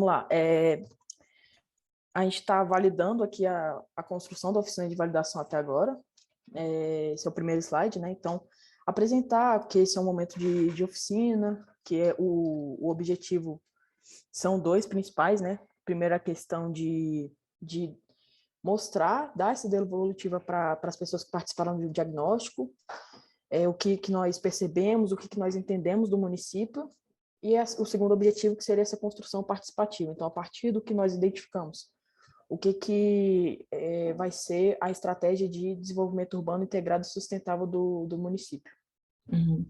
vamos lá. A gente está validando aqui a construção da oficina de validação até agora. Esse é o primeiro slide, né? Então, apresentar que esse é um momento de oficina, que é o objetivo são dois principais, né? Primeiro, a questão de mostrar, dar essa devolutiva para as pessoas que participaram do diagnóstico, o que nós percebemos, o que nós entendemos do município, e o segundo objetivo, que seria essa construção participativa. Então, a partir do que nós identificamos, o que vai ser a estratégia de desenvolvimento urbano integrado e sustentável do município. Uhum.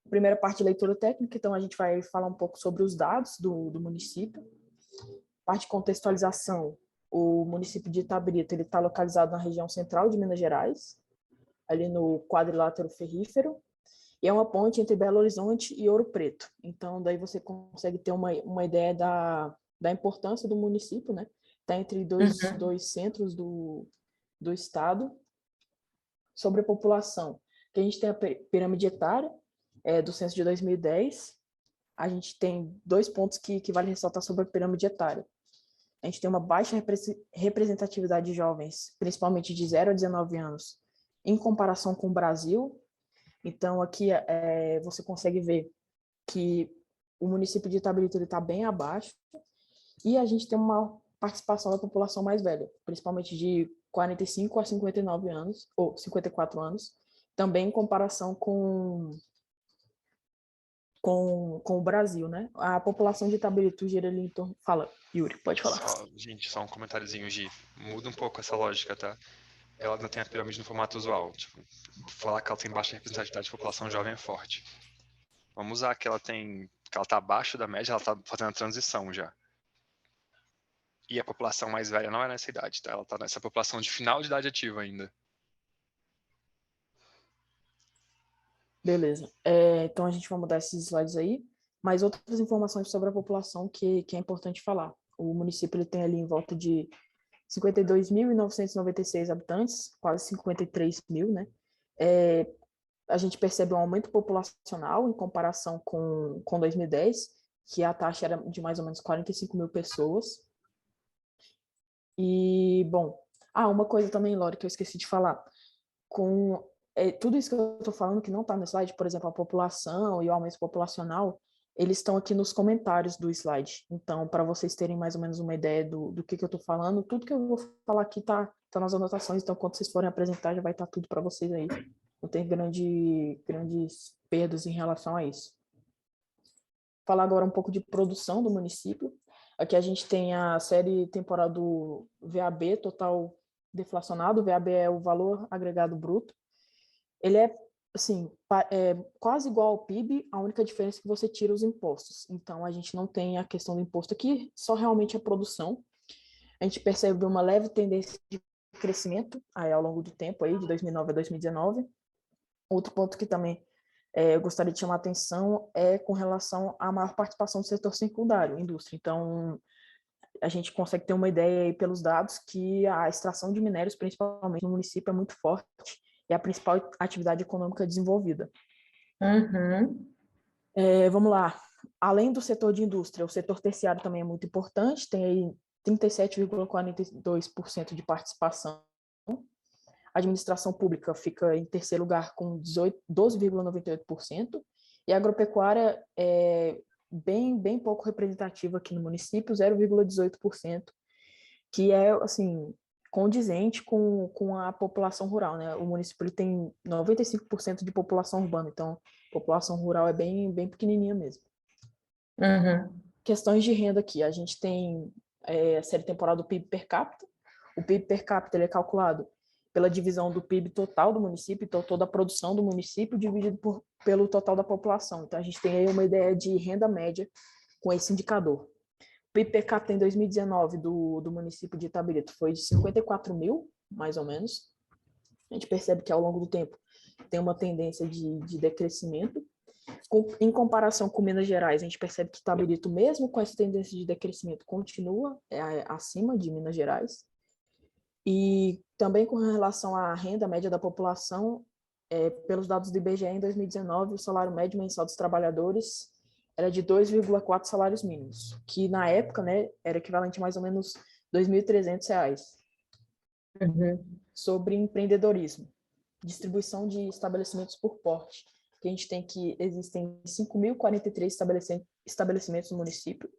Primeira parte de leitura técnica, então a gente vai falar um pouco sobre os dados do município. Parte de contextualização, o município de Itabirito está localizado na região central de Minas Gerais, ali no quadrilátero ferrífero, e é uma ponte entre Belo Horizonte e Ouro Preto. Então, daí você consegue ter uma ideia da importância do município, né? Está entre dois centros do estado. Sobre a população, que a gente tem a pirâmide etária do censo de 2010. A gente tem 2 pontos que vale ressaltar sobre a pirâmide etária. A gente tem uma baixa representatividade de jovens, principalmente de 0 a 19 anos, em comparação com o Brasil. Então, aqui você consegue ver que o município de Itabirito está bem abaixo, e a gente tem uma participação da população mais velha, principalmente de 45 a 59 anos, ou 54 anos, também em comparação com o Brasil, né? A população de Itabirito gira ali em torno... Fala, Yuri, pode falar. Só um comentáriozinho, Gi. Muda um pouco essa lógica, tá? Ela não tem a pirâmide no formato usual. Tipo, falar que ela tem baixa representatividade de população jovem é forte. Vamos usar que ela tá abaixo da média, ela tá fazendo a transição já. E a população mais velha não é nessa idade, tá? Ela tá nessa população de final de idade ativa ainda. Beleza. Então a gente vai mudar esses slides aí, mas outras informações sobre a população que é importante falar. O município ele tem ali em volta de 52.996 habitantes, quase 53 mil, né? A gente percebe um aumento populacional em comparação com 2010, que a taxa era de mais ou menos 45 mil pessoas. E, bom, uma coisa também, Lore, que eu esqueci de falar. Tudo isso que eu estou falando que não está no slide, por exemplo, a população e o aumento populacional, eles estão aqui nos comentários do slide. Então, para vocês terem mais ou menos uma ideia do que eu estou falando, tudo que eu vou falar aqui tá nas anotações, então quando vocês forem apresentar, já vai estar tudo para vocês aí. Não tem grandes perdas em relação a isso. Falar agora um pouco de produção do município. Aqui a gente tem a série temporal do VAB, total deflacionado. O VAB é o valor agregado bruto. Ele é, assim, quase igual ao PIB, a única diferença é que você tira os impostos. Então, a gente não tem a questão do imposto aqui, só realmente a produção. A gente percebe uma leve tendência de crescimento ao longo do tempo, aí, de 2009 a 2019. Outro ponto que também eu gostaria de chamar a atenção é com relação à maior participação do setor secundário, indústria. Então, a gente consegue ter uma ideia aí pelos dados que a extração de minérios, principalmente no município, é muito forte, é a principal atividade econômica desenvolvida. Vamos lá. Além do setor de indústria, o setor terciário também é muito importante, tem aí 37,42% de participação. A administração pública fica em terceiro lugar com 12,98%, e a agropecuária é bem pouco representativa aqui no município, 0,18%, que é, assim, condizente com a população rural, né? O município ele tem 95% de população urbana, então a população rural é bem pequenininha mesmo. Questões de renda aqui, a gente tem a série temporal do PIB per capita. O PIB per capita ele é calculado pela divisão do PIB total do município, então toda a produção do município dividido pelo total da população. Então a gente tem aí uma ideia de renda média com esse indicador. O PIB per capita em 2019 do município de Itabirito foi de 54 mil, mais ou menos. A gente percebe que ao longo do tempo tem uma tendência de decrescimento. Em comparação com Minas Gerais, a gente percebe que Itabirito, mesmo com essa tendência de decrescimento, continua acima de Minas Gerais. E também com relação à renda média da população, pelos dados do IBGE em 2019, o salário médio mensal dos trabalhadores era de 2,4 salários mínimos, que na época, né, era equivalente a mais ou menos R$ 2.300. Uhum. Sobre empreendedorismo, distribuição de estabelecimentos por porte, que a gente tem que existem 5.043 estabelecimentos no município.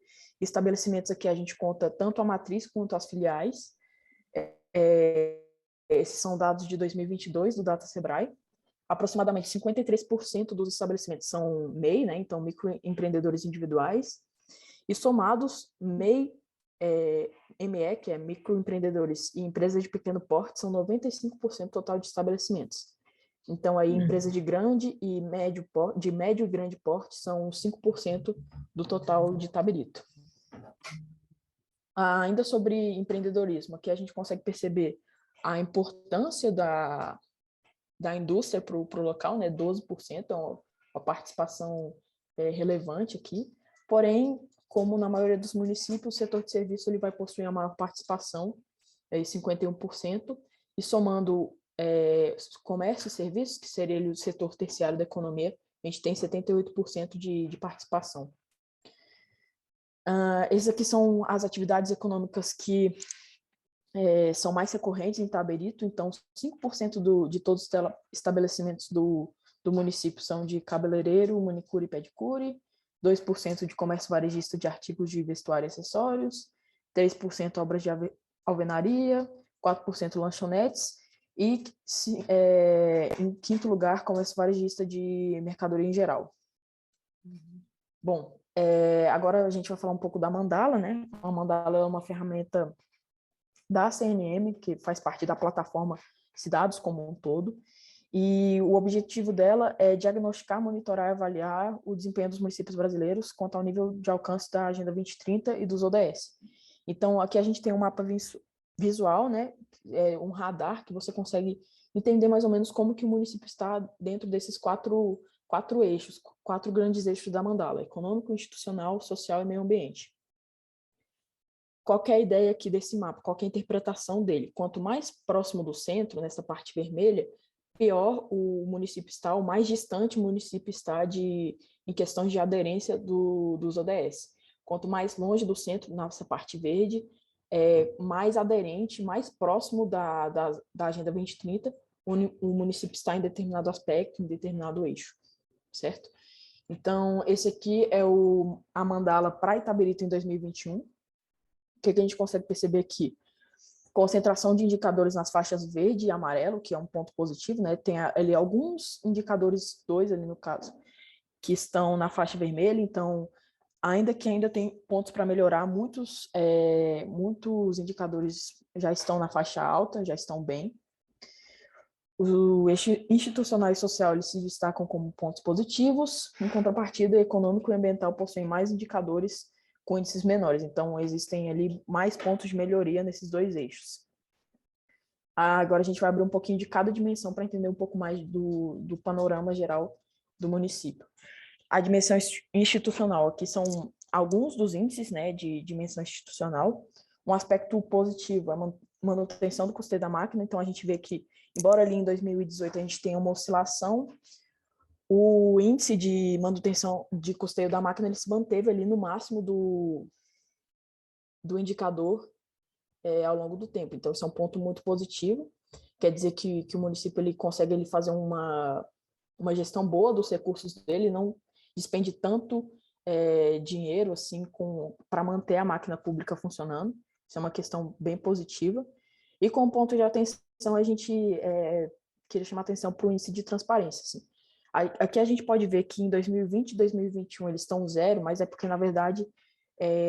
Estabelecimentos aqui a gente conta tanto a matriz quanto as filiais. Esses são dados de 2022 do Data Sebrae. Aproximadamente 53% dos estabelecimentos são MEI, né, então microempreendedores individuais, e somados MEI, ME, que é microempreendedores e empresas de pequeno porte, são 95% total de estabelecimentos. Então, aí, empresas de grande e médio e grande porte são 5% do total de Itabirito. Ainda sobre empreendedorismo, aqui a gente consegue perceber a importância da indústria para o local, né? 12%, é uma participação relevante aqui. Porém, como na maioria dos municípios, o setor de serviço ele vai possuir a maior participação, 51%, e somando comércio e serviços, que seria o setor terciário da economia, a gente tem 78% de participação. Essas aqui são as atividades econômicas que são mais recorrentes em Itabirito, então 5% de todos os estabelecimentos do município são de cabeleireiro, manicure e pedicure, 2% de comércio varejista de artigos de vestuário e acessórios, 3% obras de alvenaria, 4% lanchonetes e, em quinto lugar, comércio varejista de mercadoria em geral. Bom, agora a gente vai falar um pouco da Mandala, né? A Mandala é uma ferramenta da CNM, que faz parte da plataforma Cidades como um todo, e o objetivo dela é diagnosticar, monitorar e avaliar o desempenho dos municípios brasileiros quanto ao nível de alcance da Agenda 2030 e dos ODS. Então, aqui a gente tem um mapa visual, né, um radar que você consegue entender mais ou menos como que o município está dentro desses quatro eixos, 4 grandes eixos da Mandala: econômico, institucional, social e meio ambiente. Qual que é a ideia aqui desse mapa? Qual que é a interpretação dele? Quanto mais próximo do centro, nessa parte vermelha, pior o município está, o mais distante o município está em questões de aderência dos ODS. Quanto mais longe do centro, nessa parte verde, mais aderente, mais próximo da Agenda 2030, o município está em determinado aspecto, em determinado eixo, certo? Então, esse aqui é a Mandala para Itabirito em 2021. O que a gente consegue perceber aqui? Concentração de indicadores nas faixas verde e amarelo, que é um ponto positivo, né? Tem ali alguns indicadores, 2 ali no caso, que estão na faixa vermelha, então, ainda tem pontos para melhorar, muitos indicadores já estão na faixa alta, já estão bem. O eixo institucional e social eles se destacam como pontos positivos, em contrapartida, econômico e ambiental possuem mais indicadores com índices menores, então existem ali mais pontos de melhoria nesses 2 eixos. Agora a gente vai abrir um pouquinho de cada dimensão para entender um pouco mais do panorama geral do município. A dimensão institucional, aqui são alguns dos índices, né, de dimensão institucional. Um aspecto positivo, a manutenção do custeio da máquina, então a gente vê que, embora ali em 2018 a gente tenha uma oscilação, o índice de manutenção de custeio da máquina ele se manteve ali no máximo do indicador ao longo do tempo. Então, isso é um ponto muito positivo. Quer dizer que o município ele consegue fazer uma gestão boa dos recursos dele, não despende tanto dinheiro assim para manter a máquina pública funcionando. Isso é uma questão bem positiva. E com ponto de atenção, a gente queria chamar atenção para o índice de transparência. Assim. Aqui a gente pode ver que em 2020 e 2021 eles estão 0, mas é porque, na verdade,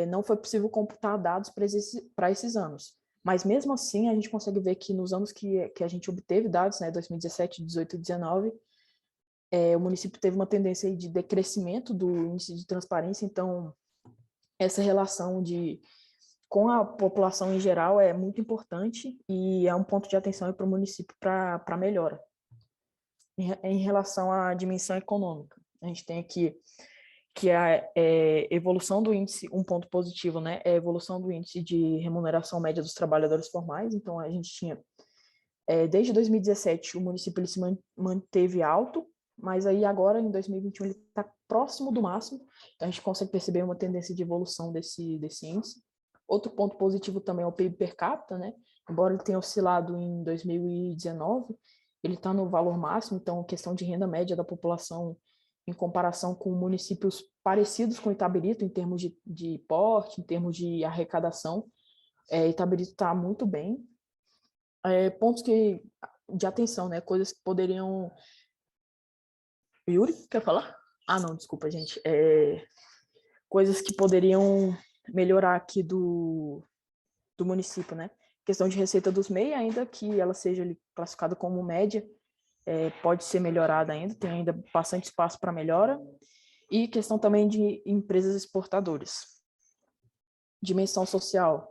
não foi possível computar dados para esses anos. Mas, mesmo assim, a gente consegue ver que nos anos que a gente obteve dados, né, 2017, 2018 e 2019, o município teve uma tendência aí de decrescimento do índice de transparência, então, essa relação com a população em geral é muito importante e é um ponto de atenção para o município para melhora. Em relação à dimensão econômica, a gente tem aqui que a evolução do índice, um ponto positivo, né, é a evolução do índice de remuneração média dos trabalhadores formais. Então, a gente tinha, desde 2017, o município ele se manteve alto, mas aí agora, em 2021, ele está próximo do máximo, então a gente consegue perceber uma tendência de evolução desse índice. Outro ponto positivo também é o PIB per capita, né? Embora ele tenha oscilado em 2019, ele está no valor máximo, então questão de renda média da população em comparação com municípios parecidos com Itabirito, em termos de porte, em termos de arrecadação, Itabirito está muito bem. Pontos de atenção, né? Coisas que poderiam... Yuri, quer falar? Ah, não, desculpa, gente. Coisas que poderiam melhorar aqui do município, né? Questão de receita dos MEI, ainda que ela seja ali classificada como média, pode ser melhorada ainda, tem ainda bastante espaço para melhora. E questão também de empresas exportadoras. Dimensão social,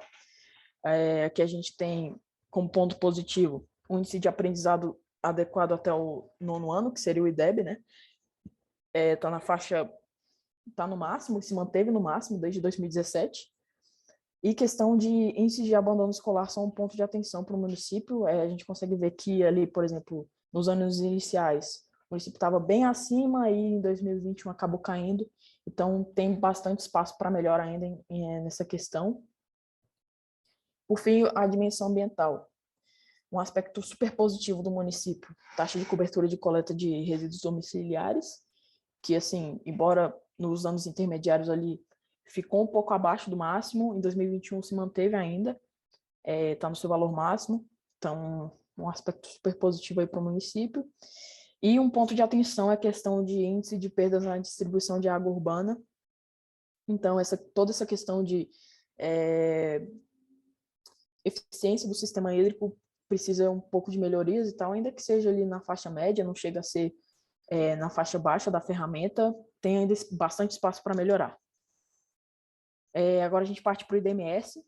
que a gente tem como ponto positivo o índice de aprendizado adequado até o 9º ano, que seria o IDEB, né? Está na faixa, está no máximo, se manteve no máximo desde 2017. E questão de índices de abandono escolar são um ponto de atenção para o município. A gente consegue ver que ali, por exemplo, nos anos iniciais, o município estava bem acima e em 2021 acabou caindo. Então, tem bastante espaço para melhor ainda nessa questão. Por fim, a dimensão ambiental. Um aspecto super positivo do município, taxa de cobertura de coleta de resíduos domiciliares, que, assim, embora nos anos intermediários ali ficou um pouco abaixo do máximo, em 2021 se manteve ainda, está no seu valor máximo, então um aspecto super positivo aí para o município. E um ponto de atenção é a questão de índice de perdas na distribuição de água urbana. Então, toda essa questão de eficiência do sistema hídrico precisa um pouco de melhorias e tal, ainda que seja ali na faixa média, não chega a ser na faixa baixa da ferramenta, tem ainda bastante espaço para melhorar. Agora a gente parte para o IDMS.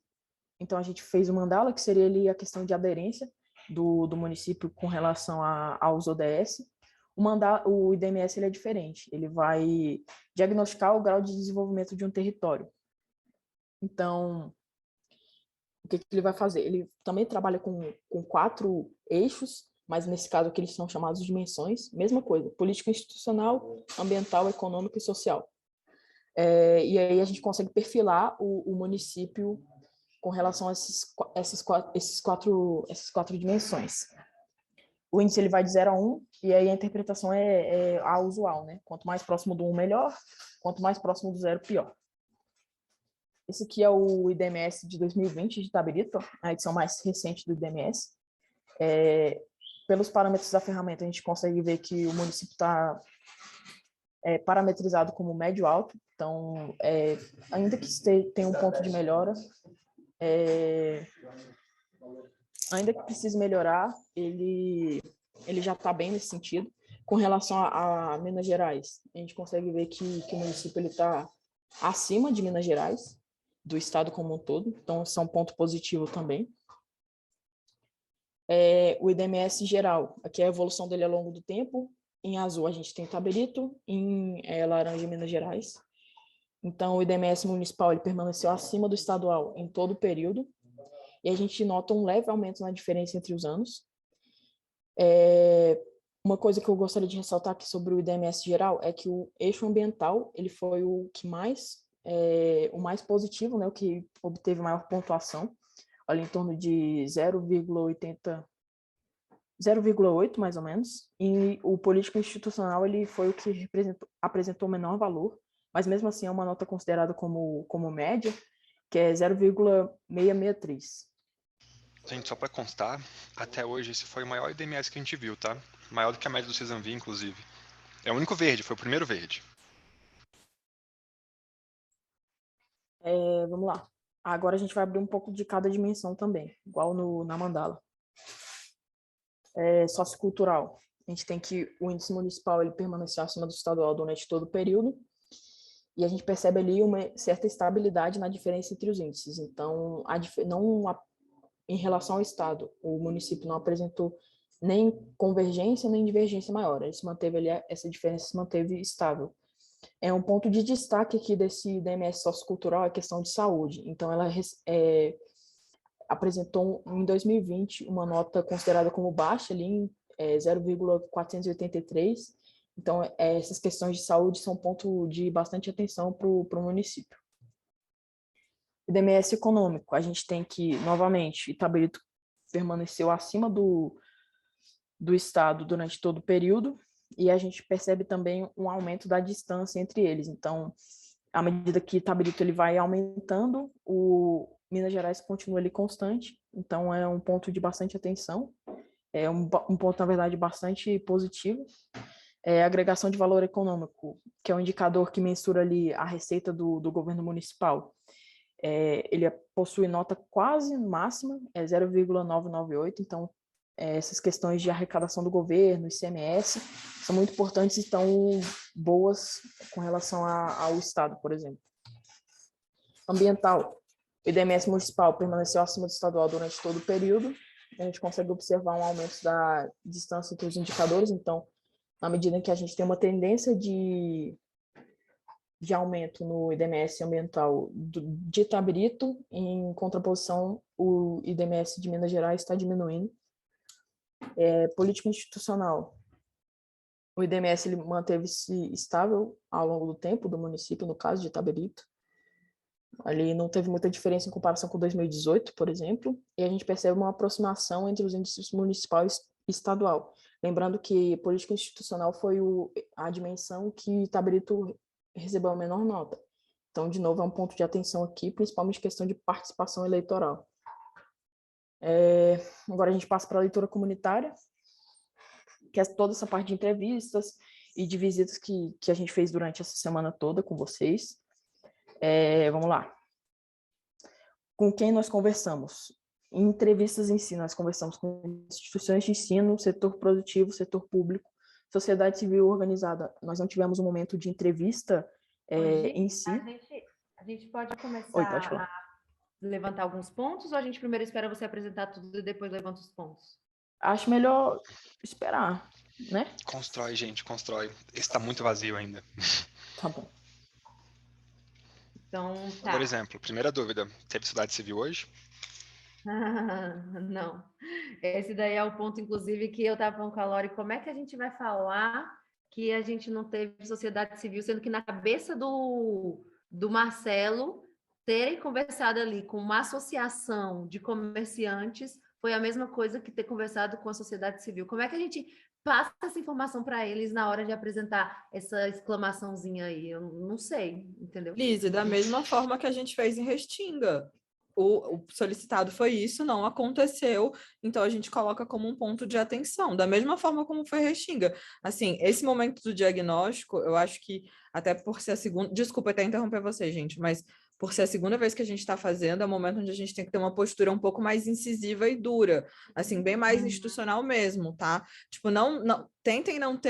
Então, a gente fez o mandala, que seria ali a questão de aderência do município com relação aos ODS. O IDMS ele é diferente. Ele vai diagnosticar o grau de desenvolvimento de um território. Então, o que ele vai fazer? Ele também trabalha com 4 eixos, mas nesse caso aqui eles são chamados de dimensões. Mesma coisa, político institucional, ambiental, econômico e social. E aí a gente consegue perfilar o município com relação a essas quatro dimensões. O índice ele vai de 0 a 1, e aí a interpretação é a usual, né? Quanto mais próximo do 1, melhor. Quanto mais próximo do 0, pior. Esse aqui é o IDMS de 2020 de Itabirito, a edição mais recente do IDMS. Pelos parâmetros da ferramenta, a gente consegue ver que o município está parametrizado como médio-alto, então, ainda que tenha um ponto de melhora, ainda que precise melhorar, ele já está bem nesse sentido. Com relação a Minas Gerais, a gente consegue ver que o município está acima de Minas Gerais, do estado como um todo, então isso é um ponto positivo também. O IDMS geral, aqui é a evolução dele ao longo do tempo. Em azul a gente tem Itabirito, em laranja Minas Gerais. Então o IDMS municipal ele permaneceu acima do estadual em todo o período, e a gente nota um leve aumento na diferença entre os anos. Uma coisa que eu gostaria de ressaltar aqui sobre o IDMS geral é que o eixo ambiental ele foi o que o mais positivo, né, o que obteve maior pontuação, ali em torno de 0,8 mais ou menos, e o político institucional ele foi o que apresentou menor valor, mas mesmo assim é uma nota considerada como média, que é 0,663. Gente, só para constar, até hoje esse foi o maior IDMS que a gente viu, tá? Maior do que a média do Cisanvi, inclusive. É o único verde, foi o primeiro verde. Vamos lá. Agora a gente vai abrir um pouco de cada dimensão também, igual na mandala. Sociocultural. A gente tem que o índice municipal ele permaneceu acima do estadual durante todo o período, e a gente percebe ali uma certa estabilidade na diferença entre os índices. Então, em relação ao estado, o município não apresentou nem convergência nem divergência maior. Ele se manteve ali, essa diferença se manteve estável. Um ponto de destaque aqui desse IDMS sociocultural é a questão de saúde. Então, ela apresentou em 2020 uma nota considerada como baixa, ali em 0,483, Então, essas questões de saúde são um ponto de bastante atenção para o município. IDMS econômico, a gente tem que, novamente, Itabirito permaneceu acima do estado durante todo o período, e a gente percebe também um aumento da distância entre eles. Então, à medida que Itabirito ele vai aumentando, o Minas Gerais continua ali constante, então é um ponto de bastante atenção, é um ponto, na verdade, bastante positivo. É a agregação de valor econômico, que é um indicador que mensura ali a receita do governo municipal. Ele possui nota quase máxima, é 0,998, então essas questões de arrecadação do governo, ICMS, são muito importantes e estão boas com relação ao Estado, por exemplo. Ambiental, o IDMS municipal permaneceu acima do estadual durante todo o período, a gente consegue observar um aumento da distância entre os indicadores, então, na medida em que a gente tem uma tendência de aumento no IDMS ambiental de Itabirito, em contraposição, o IDMS de Minas Gerais está diminuindo. Política institucional. O IDMS ele manteve-se estável ao longo do tempo do município, no caso de Itabirito. Ali não teve muita diferença em comparação com 2018, por exemplo, e a gente percebe uma aproximação entre os índices municipal e estadual. Lembrando que política institucional foi a dimensão que Itabirito recebeu a menor nota. Então, de novo, é um ponto de atenção aqui, principalmente questão de participação eleitoral. Agora a gente passa para a leitura comunitária, que é toda essa parte de entrevistas e de visitas que a gente fez durante essa semana toda com vocês. Vamos lá. Com quem nós conversamos? Em entrevistas em si, nós conversamos com instituições de ensino, setor produtivo, setor público, sociedade civil organizada. Nós não tivemos um momento de entrevista em si. A gente pode começar Oi, pode falar. a levantar alguns pontos ou a gente primeiro espera você apresentar tudo e depois levanta os pontos? Acho melhor esperar, né? Constrói, gente, constrói. Esse tá muito vazio ainda. Tá bom. Então, tá. Por exemplo, primeira dúvida, teve sociedade civil hoje? Não. Esse daí é o ponto, inclusive, que eu estava falando com a Lori, como é que a gente vai falar que a gente não teve sociedade civil, sendo que na cabeça do Marcelo, terem conversado ali com uma associação de comerciantes foi a mesma coisa que ter conversado com a sociedade civil. Como é que a gente passa essa informação para eles na hora de apresentar essa exclamaçãozinha aí? Eu não sei, entendeu? Lise, da mesma forma que a gente fez em Restinga. O solicitado foi isso, não aconteceu, então a gente coloca como um ponto de atenção, da mesma forma como foi Restinga. Assim, esse momento do diagnóstico, eu acho que, até por ser a segunda... Desculpa até interromper você, gente, mas por ser a segunda vez que a gente está fazendo, é um momento onde a gente tem que ter uma postura um pouco mais incisiva e dura, assim, bem mais institucional mesmo, tá? Tipo, tentem não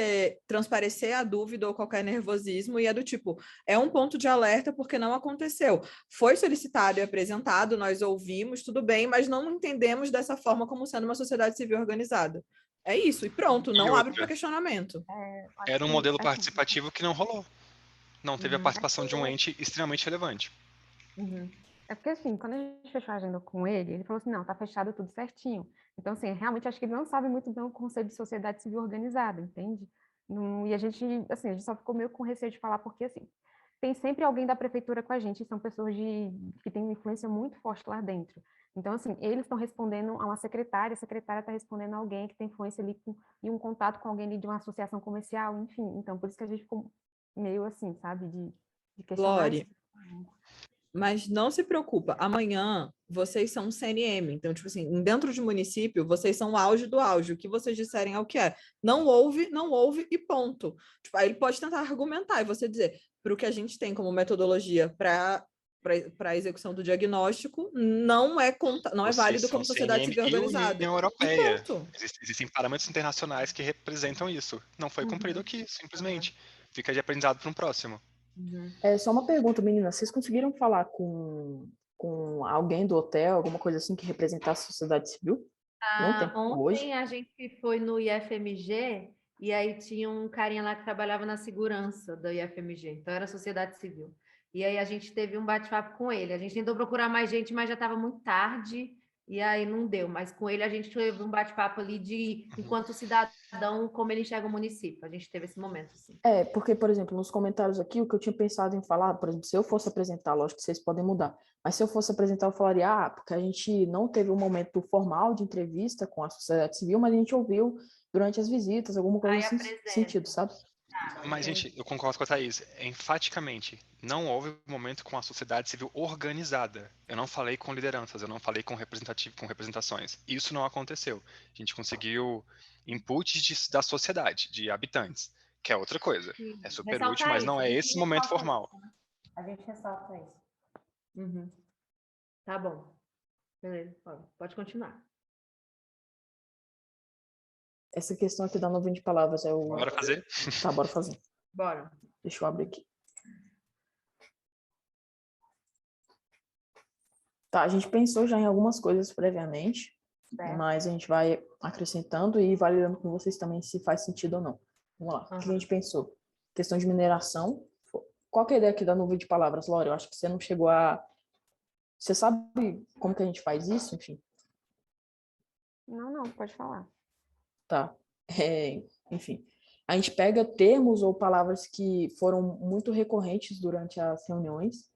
transparecer a dúvida ou qualquer nervosismo, e é do tipo, é um ponto de alerta porque não aconteceu. Foi solicitado e apresentado, nós ouvimos, tudo bem, mas não entendemos dessa forma como sendo uma sociedade civil organizada. É isso, e pronto, não abre para questionamento. Era um modelo participativo que não rolou. Não teve a participação de um ente extremamente relevante. É porque, assim, quando a gente fechou a agenda com ele falou assim, não, tá fechado tudo certinho. Então, assim, realmente acho que ele não sabe muito bem o conceito de sociedade civil organizada, entende? E a gente, assim, a gente só ficou meio com receio de falar, porque, assim, tem sempre alguém da prefeitura com a gente, e são pessoas que têm uma influência muito forte lá dentro. Então, assim, eles estão respondendo a uma secretária, a secretária está respondendo a alguém que tem influência ali e um contato com alguém ali de uma associação comercial, enfim. Então, por isso que a gente ficou meio assim, sabe, de questionar. Lori, mas não se preocupa, amanhã vocês são um CNM, então, tipo assim, dentro de município, vocês são o auge do auge, o que vocês disserem é o que é. Não houve e ponto. Tipo, aí ele pode tentar argumentar e você dizer, para o que a gente tem como metodologia para a execução do diagnóstico, não é válido como sociedade civil organizada. E União Europeia. Existem parâmetros internacionais que representam isso. Não foi cumprido aqui, simplesmente. Fica de aprendizado para um próximo. Só uma pergunta, menina. Vocês conseguiram falar com alguém do hotel, alguma coisa assim que representasse a sociedade civil? Ontem a gente foi no IFMG e aí tinha um carinha lá que trabalhava na segurança do IFMG, então era sociedade civil. E aí a gente teve um bate-papo com ele. A gente tentou procurar mais gente, mas já estava muito tarde E aí não deu, mas com ele a gente teve um bate-papo ali de, enquanto cidadão, como ele enxerga o município. A gente teve esse momento, assim. Porque, por exemplo, nos comentários aqui, o que eu tinha pensado em falar, por exemplo, se eu fosse apresentar, lógico que vocês podem mudar, mas se eu fosse apresentar, eu falaria, porque a gente não teve um momento formal de entrevista com a sociedade civil, mas a gente ouviu durante as visitas, alguma coisa Aí assim, apresenta. sentido, sabe? Mas, gente, eu concordo com a Thaís. Enfaticamente, não houve um momento com a sociedade civil organizada. Eu não falei com lideranças, eu não falei com representações. Isso não aconteceu. A gente conseguiu inputs da sociedade, de habitantes, que é outra coisa. É super útil, mas não é esse momento formal. A gente ressalta isso. Uhum. Tá bom. Beleza, pode continuar. Essa questão aqui da nuvem de palavras é o... Bora fazer? Tá, bora fazer. Bora. Deixa eu abrir aqui. Tá, a gente pensou já em algumas coisas previamente, mas a gente vai acrescentando e validando com vocês também se faz sentido ou não. Vamos lá. O que a gente pensou? Questão de mineração. Qual que é a ideia aqui da nuvem de palavras, Laura? Eu acho que você não chegou a... Você sabe como que a gente faz isso? Enfim. Não, pode falar. Tá. Enfim. A gente pega termos ou palavras que foram muito recorrentes durante as reuniões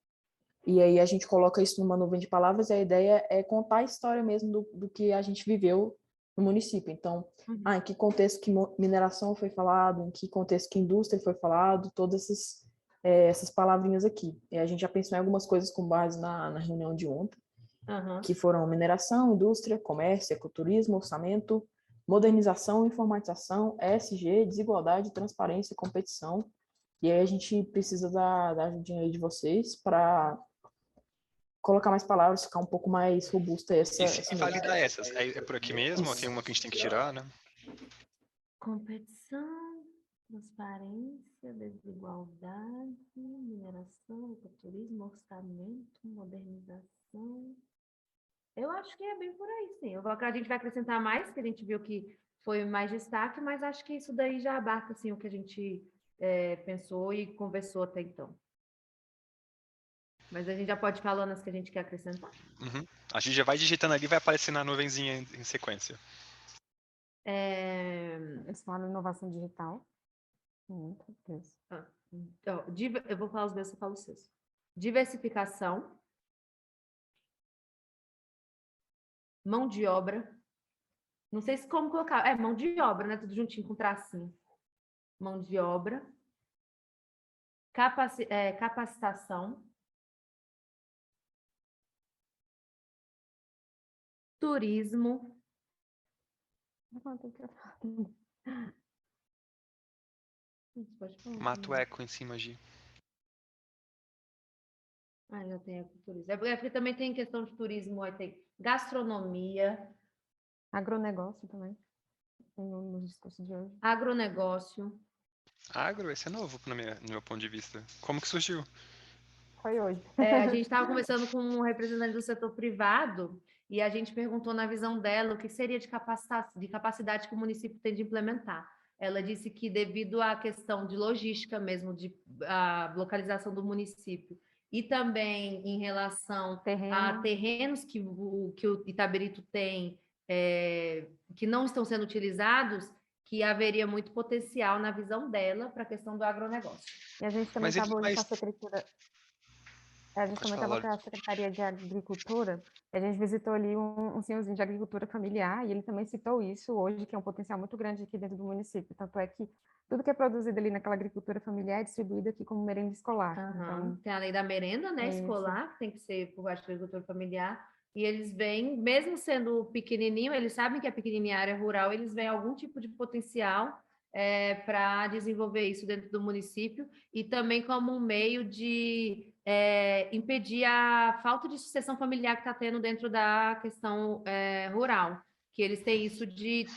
e aí a gente coloca isso numa nuvem de palavras e a ideia é contar a história mesmo do que a gente viveu no município. Então, em que contexto que mineração foi falado, em que contexto que indústria foi falado, todas essas palavrinhas aqui. E a gente já pensou em algumas coisas com base na reunião de ontem, que foram mineração, indústria, comércio, ecoturismo, orçamento, modernização, informatização, ESG, desigualdade, transparência, competição. E aí a gente precisa da ajudinha aí de vocês para colocar mais palavras, ficar um pouco mais robusta essa E validar essas. É por aqui mesmo? Ou tem uma que a gente tem que tirar, né? Competição, transparência, desigualdade, mineração, ecoturismo, orçamento, modernização. Eu acho que é bem por aí, sim. A gente vai acrescentar mais, que a gente viu que foi mais destaque, mas acho que isso daí já abarca assim, o que a gente pensou e conversou até então. Mas a gente já pode ir falando as que a gente quer acrescentar. A gente já vai digitando ali e vai aparecer na nuvenzinha em sequência. Eles falam inovação digital. Meu Deus. Eu vou falar os meus, você fala os seus. Diversificação. Mão de obra. Não sei se como colocar. Mão de obra, né? Tudo juntinho com tracinho. Mão de obra. Capacitação. Turismo. Mata o eco em cima, Gi. Já tem ecoturismo. Porque também tem questão de turismo, aí tem gastronomia. Agronegócio também, no discurso de hoje. Agronegócio. Agro, esse é novo no meu ponto de vista. Como que surgiu? Foi hoje. A gente estava conversando com um representante do setor privado e a gente perguntou na visão dela o que seria de capacidade que o município tem de implementar. Ela disse que devido à questão de logística mesmo, a localização do município, e também em relação a terrenos que o Itabirito tem, que não estão sendo utilizados, que haveria muito potencial na visão dela para a questão do agronegócio. E a gente também estava olhando para a secretaria. A gente também estava com a Secretaria de Agricultura, e a gente visitou ali um senhorzinho de agricultura familiar, e ele também citou isso hoje, que é um potencial muito grande aqui dentro do município. Tanto é que tudo que é produzido ali naquela agricultura familiar é distribuído aqui como merenda escolar. Então, tem a lei da merenda, né, escolar, que tem que ser por parte da agricultura familiar, e eles veem, mesmo sendo pequenininho, eles sabem que é pequenininha a área rural, eles veem algum tipo de potencial para desenvolver isso dentro do município, e também como um meio de impedir a falta de sucessão familiar que está tendo dentro da questão rural, que eles têm isso de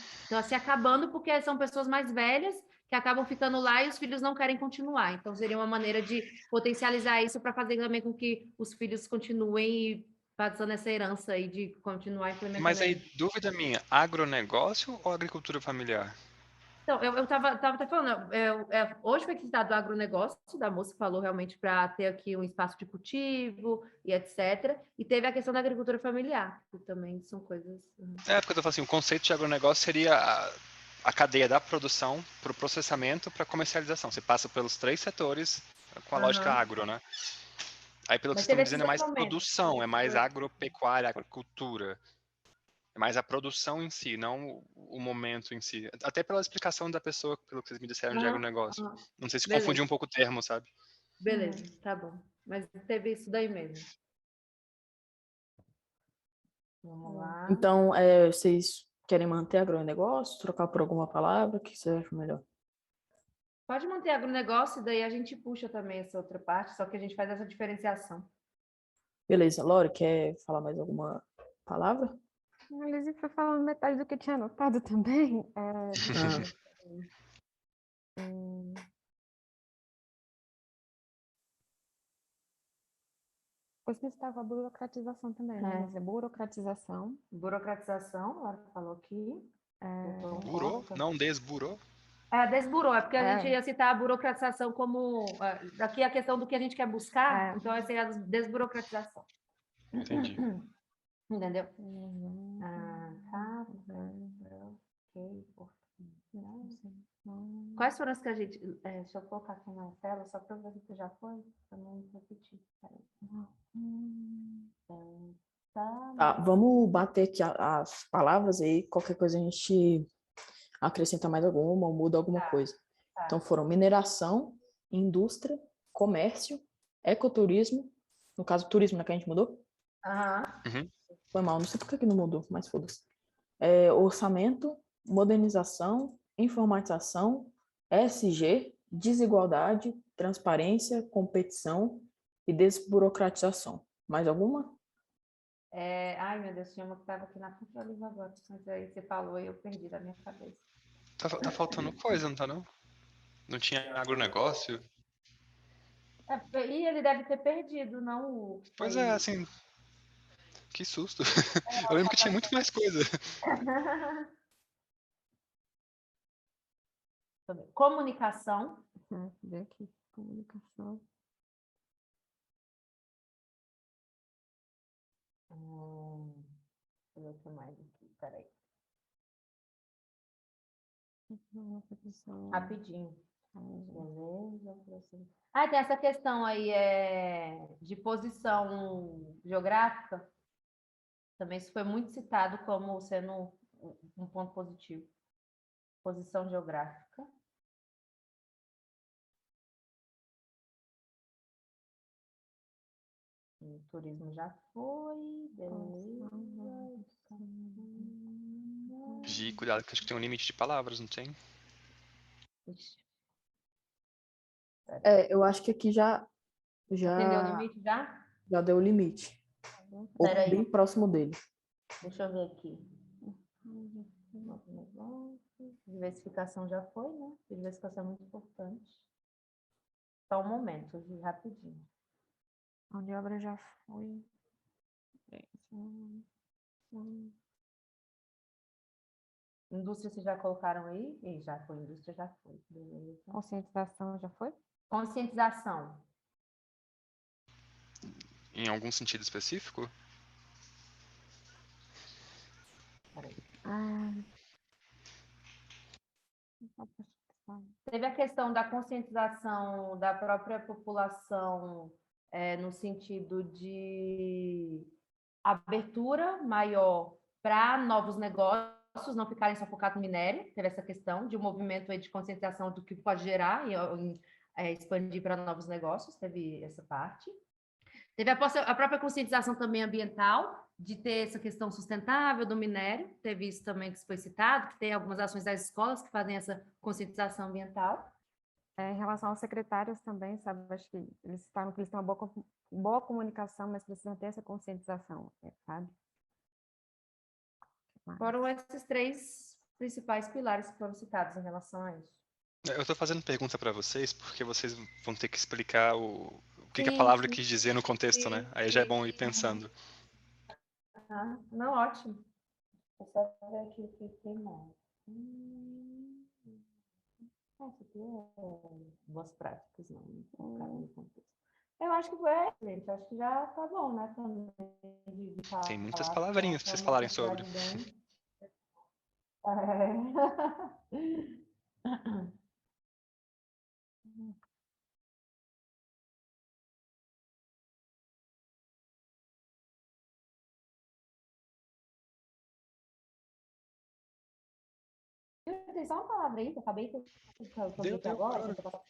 se acabando porque são pessoas mais velhas que acabam ficando lá e os filhos não querem continuar. Então, seria uma maneira de potencializar isso para fazer também com que os filhos continuem passando essa herança e de continuar implementando. Mas aí, dúvida minha, agronegócio ou agricultura familiar? Então, eu tava até falando, hoje foi citado o agronegócio, da moça que falou realmente para ter aqui um espaço de cultivo e etc. E teve a questão da agricultura familiar, que também são coisas. Porque eu tô falando assim, o conceito de agronegócio seria a cadeia da produção para o processamento para comercialização. Você passa pelos 3 setores com a lógica agro, né? Aí, pelo que Mas vocês estão teve me esses dizendo, é dois mais momentos. produção, é mais agropecuária, agricultura. É mais a produção em si, não o momento em si. Até pela explicação da pessoa, pelo que vocês me disseram de agronegócio. Não sei se confundiu um pouco o termo, sabe? Beleza, tá bom. Mas teve isso daí mesmo. Vamos lá. Então, vocês querem manter agronegócio, trocar por alguma palavra? O que você acha melhor? Pode manter agronegócio, e daí a gente puxa também essa outra parte, só que a gente faz essa diferenciação. Beleza, Lore, quer falar mais alguma palavra? A Lizzie foi falando metade do que eu tinha anotado também. Depois que estava a burocratização também, né? Mas é burocratização. Burocratização, Laura falou aqui. Burou? Não desburou? Desburou, é porque a gente ia citar a burocratização como... Aqui a questão do que a gente quer buscar, então seria a desburocratização. Entendi. Entendeu? Quais foram as que a gente... deixa eu colocar aqui na tela, só para ver se já foi, para não repetir. Tá, vamos bater aqui as palavras aí, qualquer coisa a gente acrescenta mais alguma ou muda alguma coisa. Então foram mineração, indústria, comércio, ecoturismo, no caso turismo, né, que a gente mudou? Foi mal, não sei por que não mudou, mas foda-se. Orçamento, modernização, informatização, ESG, desigualdade, transparência, competição e desburocratização. Mais alguma? Ai, meu Deus, tinha uma que estava aqui na frente da luz agora, mas aí você falou e eu perdi da minha cabeça. Tá faltando coisa, não tá não? Não tinha agronegócio? E ele deve ter perdido, não? Pois é, assim, que susto. Eu lembro que tinha muito mais coisa. Comunicação. Vê aqui, comunicação. Deixa eu ver o que mais aqui, peraí. Rapidinho. Beleza. Tem essa questão aí de posição geográfica. Também isso foi muito citado como sendo um ponto positivo. Posição geográfica. O turismo já foi. Beleza. Gi, cuidado, que acho que tem um limite de palavras, não tem? Eu acho que aqui já Entendeu o limite já? Já deu o limite. Ou Peraí. bem próximo dele. Deixa eu ver aqui. Diversificação já foi, né? Diversificação é muito importante. Só um momento, rapidinho. A de obra já foi. Indústria vocês já colocaram aí? Já foi, indústria já foi. Beleza. Conscientização já foi? Conscientização. Em algum sentido específico? Teve a questão da conscientização da própria população no sentido de abertura maior para novos negócios, não ficarem só focados no minério. Teve essa questão de um movimento aí de conscientização do que pode gerar e expandir para novos negócios. Teve essa parte. Teve a própria conscientização também ambiental, de ter essa questão sustentável do minério. Teve isso também que foi citado, que tem algumas ações das escolas que fazem essa conscientização ambiental. Em relação aos secretários também, sabe? Acho que eles citaram que eles têm uma boa comunicação, mas precisam ter essa conscientização, sabe? Foram esses 3 principais pilares que foram citados em relação a isso. Eu estou fazendo pergunta para vocês porque vocês vão ter que explicar o que a palavra quis dizer no contexto, né? Aí já é bom ir pensando. Não, ótimo. Vou só ver aqui o que tem mais. Isso aqui é boas práticas, não. No contexto. Eu acho que foi, gente. Acho que já tá bom, né? Também de falar, Tem muitas palavrinhas para vocês falarem sobre. Tem só uma palavra aí que eu acabei que eu vi aqui agora, que eu passar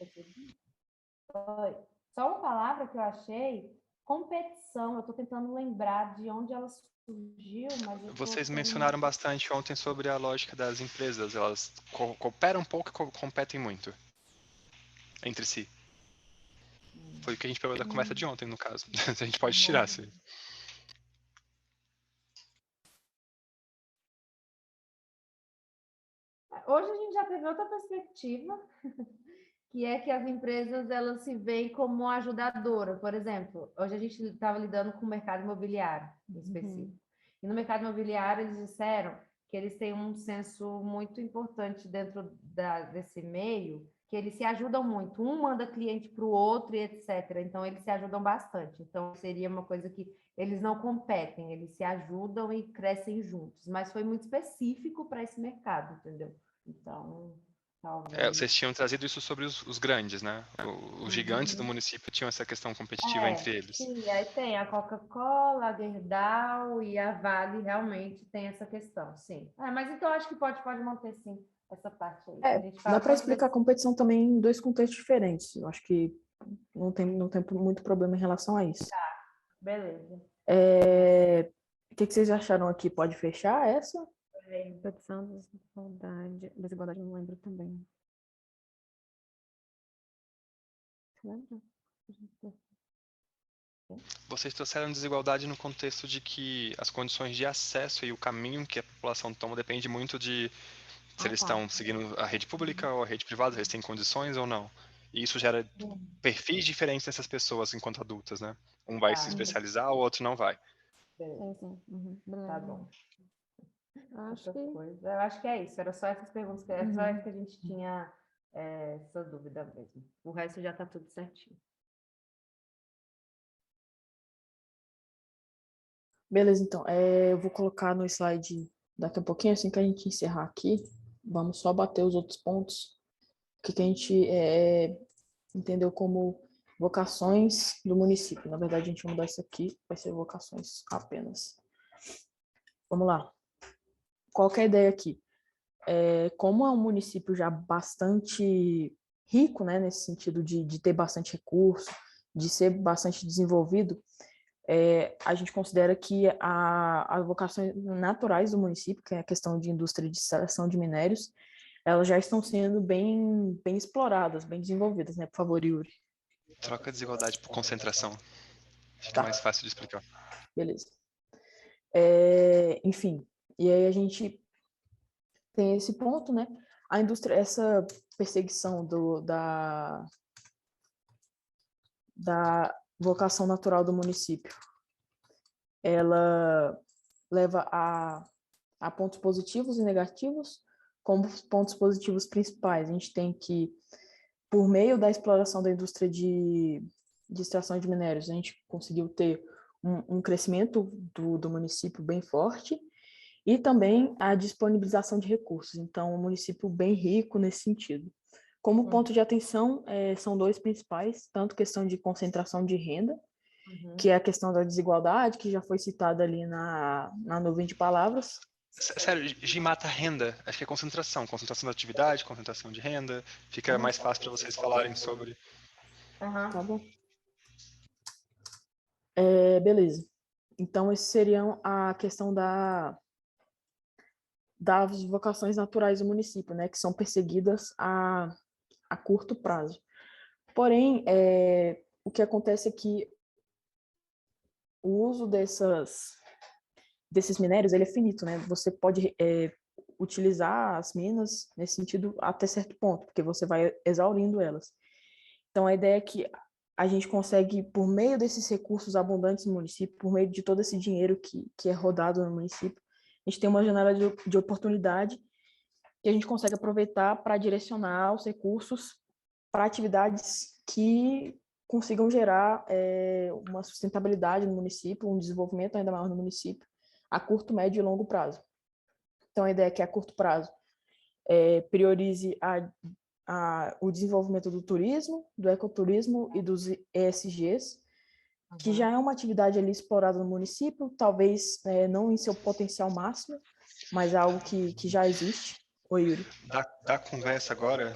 só uma palavra que eu achei, competição. Eu estou tentando lembrar de onde ela surgiu, mas eu Vocês mencionaram bastante ontem sobre a lógica das empresas. Elas cooperam um pouco e competem muito entre si. Foi o que a gente pegou da conversa de ontem, no caso. A gente pode tirar, sim. Hoje a gente já teve outra perspectiva, que é que as empresas elas se veem como ajudadora. Por exemplo, hoje a gente estava lidando com o mercado imobiliário, em específico. E no mercado imobiliário eles disseram que eles têm um senso muito importante dentro desse meio, que eles se ajudam muito. Um manda cliente para o outro e etc. Então, eles se ajudam bastante. Então, seria uma coisa que eles não competem, eles se ajudam e crescem juntos. Mas foi muito específico para esse mercado, entendeu? Então, talvez... Vocês tinham trazido isso sobre os grandes, né? Os gigantes do município tinham essa questão competitiva entre eles. Sim, aí tem a Coca-Cola, a Gerdau e a Vale, realmente tem essa questão, sim. Mas então acho que pode manter, sim, essa parte aí. A gente fala Dá para explicar a competição também em dois contextos diferentes. Eu acho que não tem muito problema em relação a isso. Beleza. O que vocês acharam aqui? Pode fechar essa? Competição, desigualdade não lembro também. Você lembra? Vocês trouxeram desigualdade no contexto de que as condições de acesso e o caminho que a população toma depende muito de se eles estão seguindo a rede pública ou a rede privada, se eles têm condições ou não. E isso gera perfis diferentes dessas pessoas enquanto adultas, né? Um vai se especializar, o outro não vai. Sim. Tá bom. Acho que... Eu acho que é isso. Era só essas perguntas, era só essa que a gente tinha essa dúvida mesmo. O resto já tá tudo certinho. Beleza, então. Eu vou colocar no slide daqui a pouquinho, assim que a gente encerrar aqui. Vamos só bater os outros pontos. O que a gente entendeu como vocações do município. Na verdade, a gente vai mudar isso aqui, vai ser vocações apenas. Vamos lá. Qual que é a ideia aqui? Como é um município já bastante rico, né, nesse sentido de ter bastante recurso, de ser bastante desenvolvido, a gente considera que as vocações naturais do município, que é a questão de indústria de extração de minérios, elas já estão sendo bem exploradas, bem desenvolvidas, né? Por favor, Yuri. Troca a desigualdade por concentração. Acho que é mais fácil de explicar. Beleza. Enfim, e aí a gente tem esse ponto, né? A indústria, essa perseguição da vocação natural do município, ela leva a pontos positivos e negativos. Como pontos positivos principais, a gente tem que, por meio da exploração da indústria de extração de minérios, a gente conseguiu ter um crescimento do município bem forte e também a disponibilização de recursos. Então, um município bem rico nesse sentido. Como ponto de atenção, são dois principais, tanto questão de concentração de renda, que é a questão da desigualdade, que já foi citada ali na nuvem de palavras. Sério, G mata renda. Acho que é concentração. Concentração da atividade, concentração de renda. Fica mais fácil para vocês falarem sobre. Tá bom. Beleza. Então, esse seriam a questão das vocações naturais do município, né, que são perseguidas a curto prazo. Porém, o que acontece é que o uso desses minérios, ele é finito, né? Você pode utilizar as minas nesse sentido até certo ponto, porque você vai exaurindo elas. Então, a ideia é que a gente consegue, por meio desses recursos abundantes no município, por meio de todo esse dinheiro que é rodado no município, a gente tem uma janela de oportunidade que a gente consegue aproveitar para direcionar os recursos para atividades que consigam gerar uma sustentabilidade no município, um desenvolvimento ainda maior no município, a curto, médio e longo prazo. Então, a ideia é que a curto prazo priorize o desenvolvimento do turismo, do ecoturismo e dos ESGs, que já é uma atividade ali explorada no município, talvez não em seu potencial máximo, mas é algo que já existe. Oi, Yuri. Da conversa agora,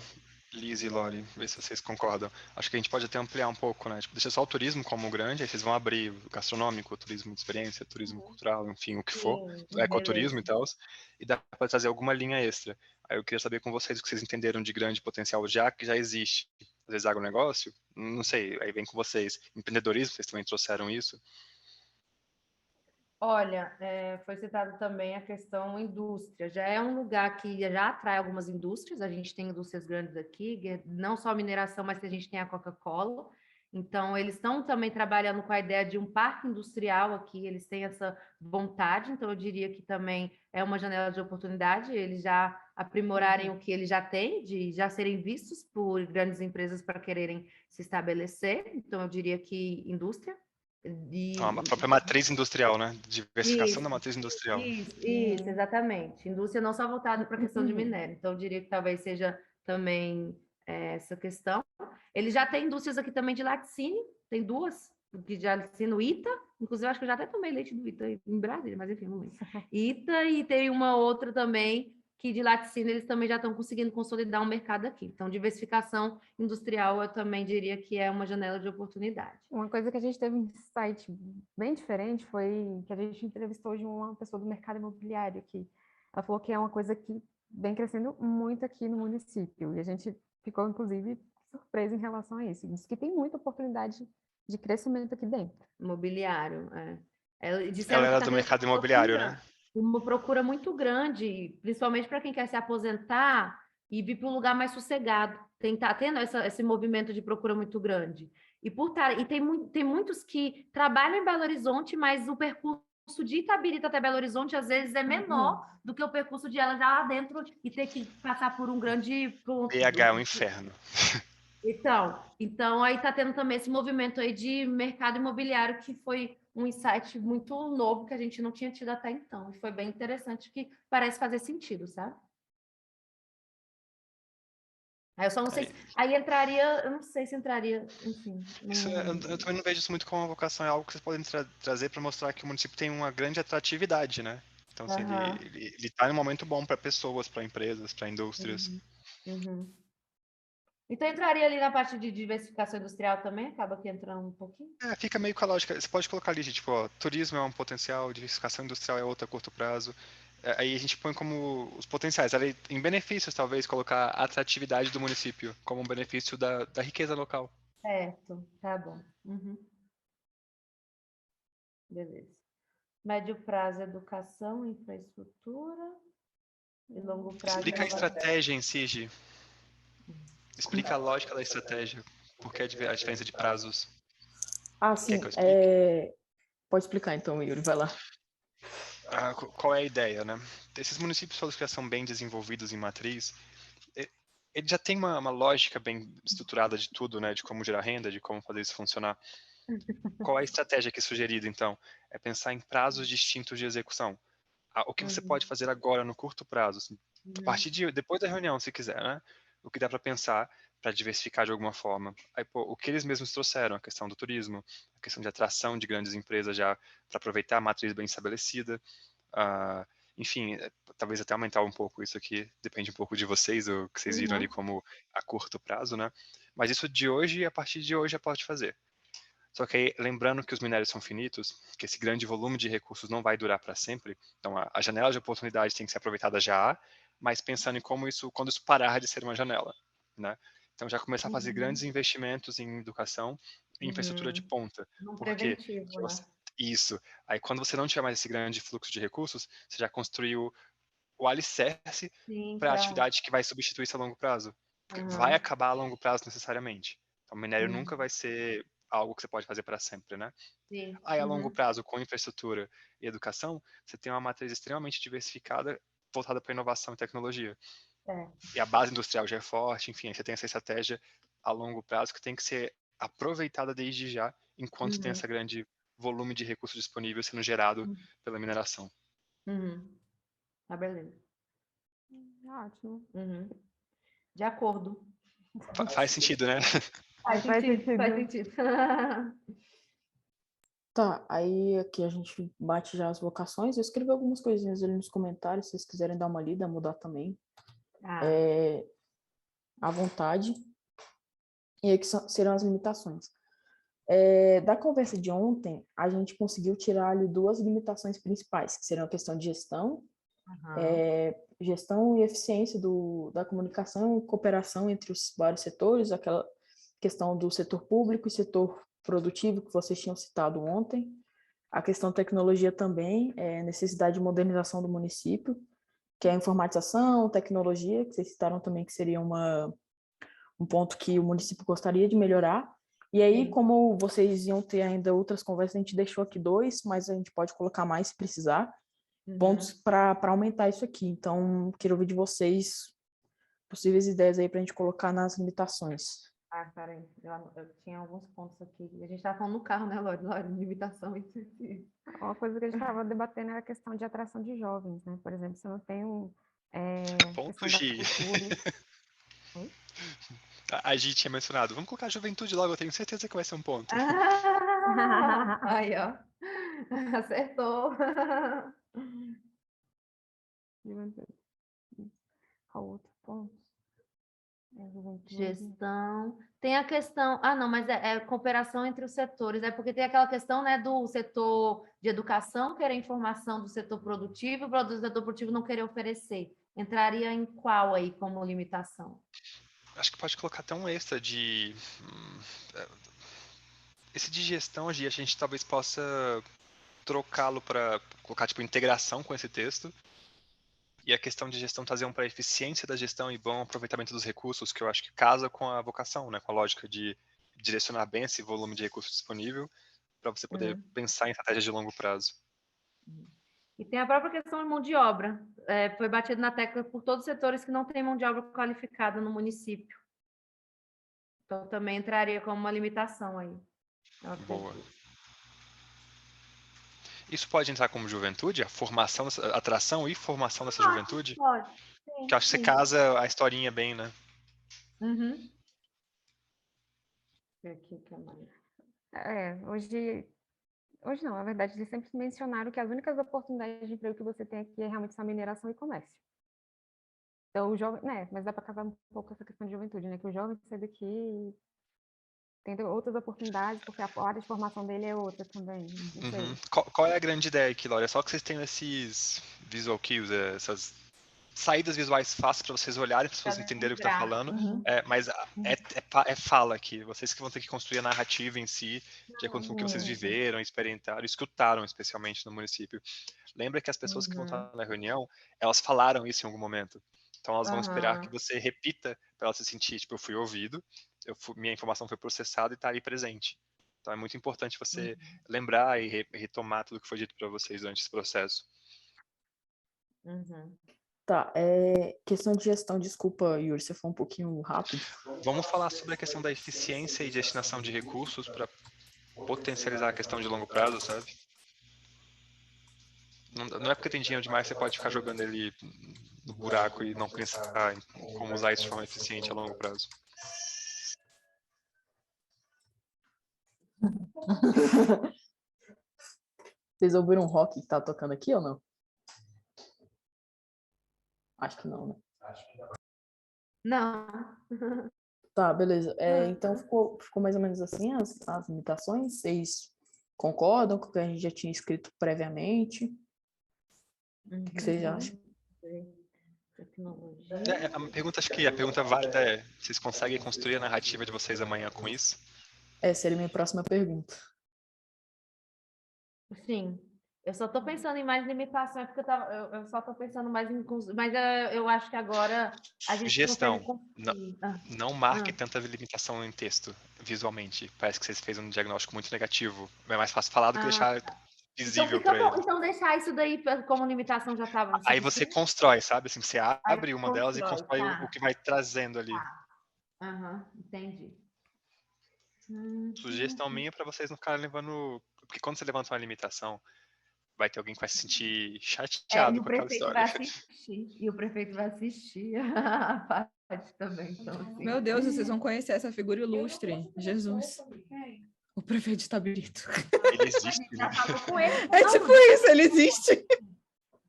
Liz e Lori, ver se vocês concordam. Acho que a gente pode até ampliar um pouco, né? Tipo, deixa só o turismo como grande, aí vocês vão abrir o gastronômico, turismo de experiência, turismo cultural, enfim, o que for, Sim, ecoturismo beleza. e tal, e dá para trazer alguma linha extra. Aí eu queria saber com vocês o que vocês entenderam de grande potencial já que já existe. Às vezes agronegócio, não sei, aí vem com vocês. Empreendedorismo, vocês também trouxeram isso. Olha, foi citado também a questão indústria. Já é um lugar que já atrai algumas indústrias. A gente tem indústrias grandes aqui, não só a mineração, mas que a gente tem a Coca-Cola. Então, eles estão também trabalhando com a ideia de um parque industrial aqui. Eles têm essa vontade. Então, eu diria que também é uma janela de oportunidade. Eles já aprimorarem o que eles já têm, de já serem vistos por grandes empresas para quererem se estabelecer. Então, eu diria que indústria. Então, a própria matriz industrial, né? Diversificação da Isso. matriz industrial. Isso, exatamente. Indústria não só voltada para a questão de minério. Então, eu diria que talvez seja também essa questão. Ele já tem indústrias aqui também de laticínio, tem duas, de laticínio ITA, inclusive acho que eu já até tomei leite do ITA em Brasília, mas enfim, não lembro. ITA e tem uma outra também que de laticínio eles também já estão conseguindo consolidar um mercado aqui. Então, diversificação industrial eu também diria que é uma janela de oportunidade. Uma coisa que a gente teve um site bem diferente foi que a gente entrevistou hoje uma pessoa do mercado imobiliário aqui. Ela falou que é uma coisa que vem crescendo muito aqui no município. E a gente ficou, inclusive, surpresa em relação a isso. Diz que tem muita oportunidade de crescimento aqui dentro. Imobiliário, Ela disseram que era está do tendo mercado imobiliário, né? uma procura muito grande, principalmente para quem quer se aposentar e vir para um lugar mais sossegado. Tá tendo esse movimento de procura muito grande. E tem muitos que trabalham em Belo Horizonte, mas o percurso de Itabirita até Belo Horizonte às vezes é menor do que o percurso de ela já lá dentro e ter que passar por um grande BH é um inferno. Então aí está tendo também esse movimento aí de mercado imobiliário que foi um insight muito novo que a gente não tinha tido até então. E foi bem interessante, que parece fazer sentido, sabe? Aí eu só não sei se... Aí entraria, eu não sei se entraria, enfim. Eu também não vejo isso muito como uma vocação, é algo que vocês podem trazer para mostrar que o município tem uma grande atratividade, né? Então, assim, ele tá em um momento bom para pessoas, para empresas, para indústrias. Uhum. Então entraria ali na parte de diversificação industrial também, acaba que entrando um pouquinho. Fica meio com a lógica. Você pode colocar ali, tipo, ó, turismo é um potencial, diversificação industrial é outro a curto prazo. Aí a gente põe como os potenciais. Ali, em benefícios, talvez, colocar a atratividade do município como um benefício da riqueza local. Certo, tá bom. Beleza. Médio prazo, educação, infraestrutura. E longo prazo, Explica a estratégia em si, Gi. Explica a lógica da estratégia. Por que a diferença de prazos? Sim. Quer que eu explique? Pode explicar então, Yuri, vai lá. Qual é a ideia, né? Esses municípios todos que já são bem desenvolvidos em matriz, ele já tem uma lógica bem estruturada de tudo, né? De como gerar renda, de como fazer isso funcionar. Qual é a estratégia que é sugerida, então? É pensar em prazos distintos de execução. O que você pode fazer agora no curto prazo, assim, a partir depois da reunião, se quiser, né? O que dá para pensar para diversificar de alguma forma. Aí, o que eles mesmos trouxeram, a questão do turismo, a questão de atração de grandes empresas já para aproveitar a matriz bem estabelecida. Enfim, talvez até aumentar um pouco isso aqui, depende um pouco de vocês, o que vocês viram ali como a curto prazo, né? Mas isso de hoje, a partir de hoje, já pode fazer. Só que aí, lembrando que os minérios são finitos, que esse grande volume de recursos não vai durar para sempre, então a janela de oportunidade tem que ser aproveitada já, mas pensando em como isso, quando isso parar de ser uma janela, né? Então já começar a fazer grandes investimentos em educação e infraestrutura de ponta. Por quê? preventivo, né? Isso. Aí quando você não tiver mais esse grande fluxo de recursos, você já construiu o alicerce para a atividade que vai substituir isso a longo prazo. Porque vai acabar a longo prazo necessariamente. Então o minério nunca vai ser algo que você pode fazer para sempre, né? Sim. Aí a longo prazo, com infraestrutura e educação, você tem uma matriz extremamente diversificada voltada para inovação e tecnologia. É. E a base industrial já é forte, enfim, aí você tem essa estratégia a longo prazo que tem que ser aproveitada desde já, enquanto tem Uhum. esse grande volume de recursos disponível sendo gerado Uhum. pela mineração. Ah, beleza. Ótimo. De acordo. Faz sentido, né? Faz Faz sentido, faz sentido. sentido. Tá, aí aqui a gente bate já as vocações. Eu escrevi algumas coisinhas ali nos comentários, se vocês quiserem dar uma lida, mudar também, à vontade. E aí que serão as limitações. Da conversa de ontem, a gente conseguiu tirar ali duas limitações principais, que seriam a questão de gestão, gestão e eficiência da comunicação e cooperação entre os vários setores, aquela questão do setor público e setor produtivo que vocês tinham citado ontem, a questão tecnologia também, necessidade de modernização do município, que é a informatização, tecnologia, que vocês citaram também que seria um ponto que o município gostaria de melhorar. E aí, como vocês iam ter ainda outras conversas, a gente deixou aqui 2, mas a gente pode colocar mais se precisar, pontos para aumentar isso aqui. Então, quero ouvir de vocês possíveis ideias aí para a gente colocar nas limitações. Peraí, eu tinha alguns pontos aqui. A gente estava falando no carro, né, Lore? Limitação e Uma coisa que a gente estava debatendo era a questão de atração de jovens, né? Por exemplo, se eu não tenho Ponto questão da G. cultura. A Gi tinha mencionado, vamos colocar a juventude logo, eu tenho certeza que vai ser um ponto. Aí, ó. Acertou. Qual outro ponto? Gestão. Tem a questão. Ah, não, mas é cooperação entre os setores. É porque tem aquela questão, né, do setor de educação querer informação do setor produtivo e o setor produtivo não querer oferecer. Entraria em qual aí como limitação? Acho que pode colocar até um extra de... Esse de gestão, Gi, a gente talvez possa trocá-lo para colocar tipo integração com esse texto. E a questão de gestão trazer para a eficiência da gestão e bom aproveitamento dos recursos, que eu acho que casa com a vocação, né, com a lógica de direcionar bem esse volume de recursos disponível para você poder pensar em estratégias de longo prazo. E tem a própria questão de mão de obra. Foi batido na tecla por todos os setores que não têm mão de obra qualificada no município. Então, também entraria como uma limitação aí. Boa. Isso pode entrar como juventude? A formação, a atração e formação dessa juventude? Pode. Sim, que eu acho que você casa a historinha bem, né? Hoje não, na verdade, eles sempre mencionaram que as únicas oportunidades de emprego que você tem aqui é realmente só mineração e comércio. Então, o jovem, né, mas dá para casar um pouco essa questão de juventude, né, que o jovem sai daqui tem outras oportunidades, porque a área de formação dele é outra também, não sei. Qual é a grande ideia aqui, Laura? É só que vocês tenham esses visual cues, essas saídas visuais fáceis para vocês olharem, para as pessoas entenderem o que está falando, mas é fala aqui. Vocês que vão ter que construir a narrativa em si, de acordo com o que vocês viveram, experimentaram, escutaram, especialmente no município. Lembra que as pessoas que vão estar na reunião, elas falaram isso em algum momento. Então, elas vão esperar que você repita para elas se sentir, tipo, eu fui ouvido, minha informação foi processada e está aí presente. Então, é muito importante você lembrar e retomar tudo que foi dito para vocês durante esse processo. Tá, questão de gestão, desculpa, Yuri, você foi um pouquinho rápido. Vamos falar sobre a questão da eficiência e destinação de recursos para potencializar a questão de longo prazo, sabe? Não é porque tem dinheiro demais que você pode ficar jogando ele no buraco e não pensar em como usar isso de forma eficiente a longo prazo. Vocês ouviram o rock que tá tocando aqui ou não? Acho que não, né? Não. Tá, beleza. Então ficou mais ou menos assim as limitações? Vocês concordam com o que a gente já tinha escrito previamente? O que vocês acham? A pergunta, acho que a pergunta válida é: vocês conseguem construir a narrativa de vocês amanhã com isso? Seria a minha próxima pergunta. Sim. Eu só estou pensando em mais limitações, porque eu só estou pensando mais em... Mas eu acho que agora a gente Sugestão, consegue... não marque tanta limitação em texto, visualmente. Parece que vocês fez um diagnóstico muito negativo. É mais fácil falar do que deixar visível fica para bom. eles. Então deixar isso daí como limitação já estava. Aí você constrói, sabe? Assim, você abre uma delas e constrói, constrói tá. o que vai trazendo ali. Aham, entendi. Sugestão minha para vocês não ficarem levando. Porque quando você levanta uma limitação, vai ter alguém que vai se sentir E chateado o com aquela prefeito vai história. assistir. E o prefeito vai assistir a parte também. Então, assim. Meu Deus, vocês vão conhecer essa figura ilustre. Jesus. O prefeito de Itabirito. Ele existe, Já né? falou com ele. É Não, tipo isso, ele existe.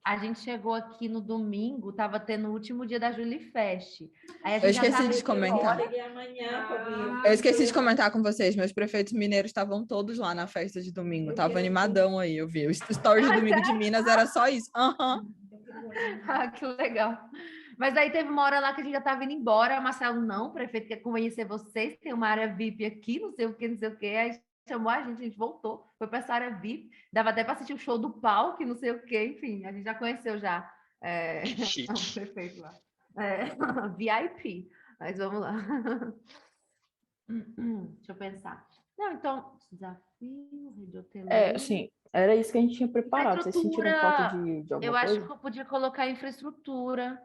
a gente chegou aqui no domingo, tava tendo o último dia da Julie Fest. Aí a Eu gente já esqueci tava de comentar. embora. Cheguei amanhã, Fabinho. Eu esqueci de comentar com vocês, meus prefeitos mineiros estavam todos lá na festa de domingo. Tava animadão aí, eu vi. O stories de domingo de Minas era só isso. Aham. Ah, que legal. Mas aí teve uma hora lá que a gente já tava indo embora. Marcelo, não, o prefeito quer conhecer vocês, tem uma área VIP aqui, não sei o que, não sei o que. Aí chamou a gente voltou, foi para essa área VIP. Dava até para assistir o show do palco, não sei o que, enfim, a gente já conheceu já Chique. o prefeito lá. VIP, mas vamos lá. Deixa eu pensar. Não, então, desafio, rede hoteleira. Assim, era isso que a gente tinha preparado. Vocês sentiram falta de alguma Eu acho coisa? que eu podia colocar infraestrutura,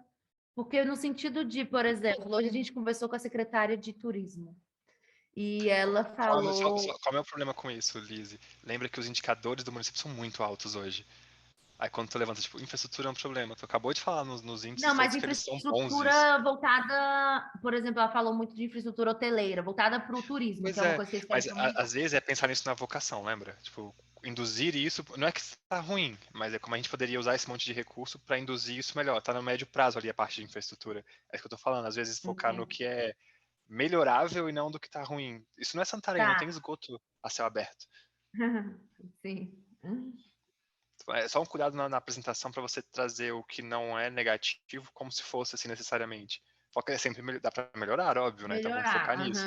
porque no sentido de, por exemplo, hoje a gente conversou com a secretária de turismo e ela falou. Qual é o problema com isso, Lizzy? Lembra que os indicadores do município são muito altos hoje. Aí quando tu levanta, tipo, infraestrutura é um problema. Tu acabou de falar nos índices Não, mas todos que eles são bons. infraestrutura voltada, por exemplo, ela falou muito de infraestrutura hoteleira, voltada para o turismo, Pois que é uma é, coisa que eles mas querem às vezes é pensar nisso na vocação, lembra? Tipo, induzir isso, não é que tá ruim, mas é como a gente poderia usar esse monte de recurso para induzir isso melhor. Tá no médio prazo ali a parte de infraestrutura. É isso que eu tô falando, às vezes focar no que é melhorável e não do que tá ruim. Isso não é Santarém, não tem esgoto a céu aberto. Sim. É só um cuidado na apresentação para você trazer o que não é negativo como se fosse assim necessariamente. Foca é sempre dá para melhorar, óbvio, né? Então vamos focar nisso.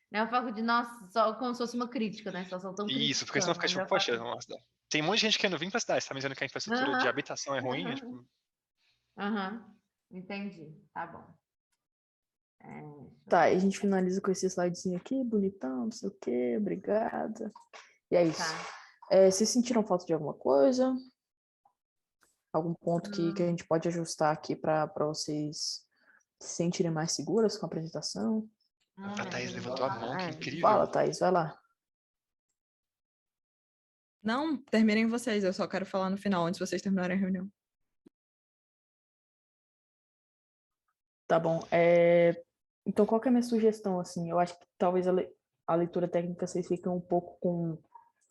Não é um foco de nós, só como se fosse uma crítica, né? Só tão Isso, porque senão fica tipo, poxa, nossa, tem um monte de gente querendo vir pra cidade, você tá me dizendo que a infraestrutura de habitação é ruim? Tipo... Entendi, tá bom. Tá, e a gente finaliza com esse slidezinho aqui, bonitão, não sei o quê, obrigada. E é isso. Vocês sentiram falta de alguma coisa? Algum ponto que a gente pode ajustar aqui para vocês se sentirem mais seguras com a apresentação? A Thaís levantou a mão, que incrível. Fala, Thaís, vai lá. Não, terminem vocês, eu só quero falar no final, antes de vocês terminarem a reunião. Tá bom. Então, qual que é a minha sugestão, assim? Eu acho que talvez a leitura técnica vocês ficam um pouco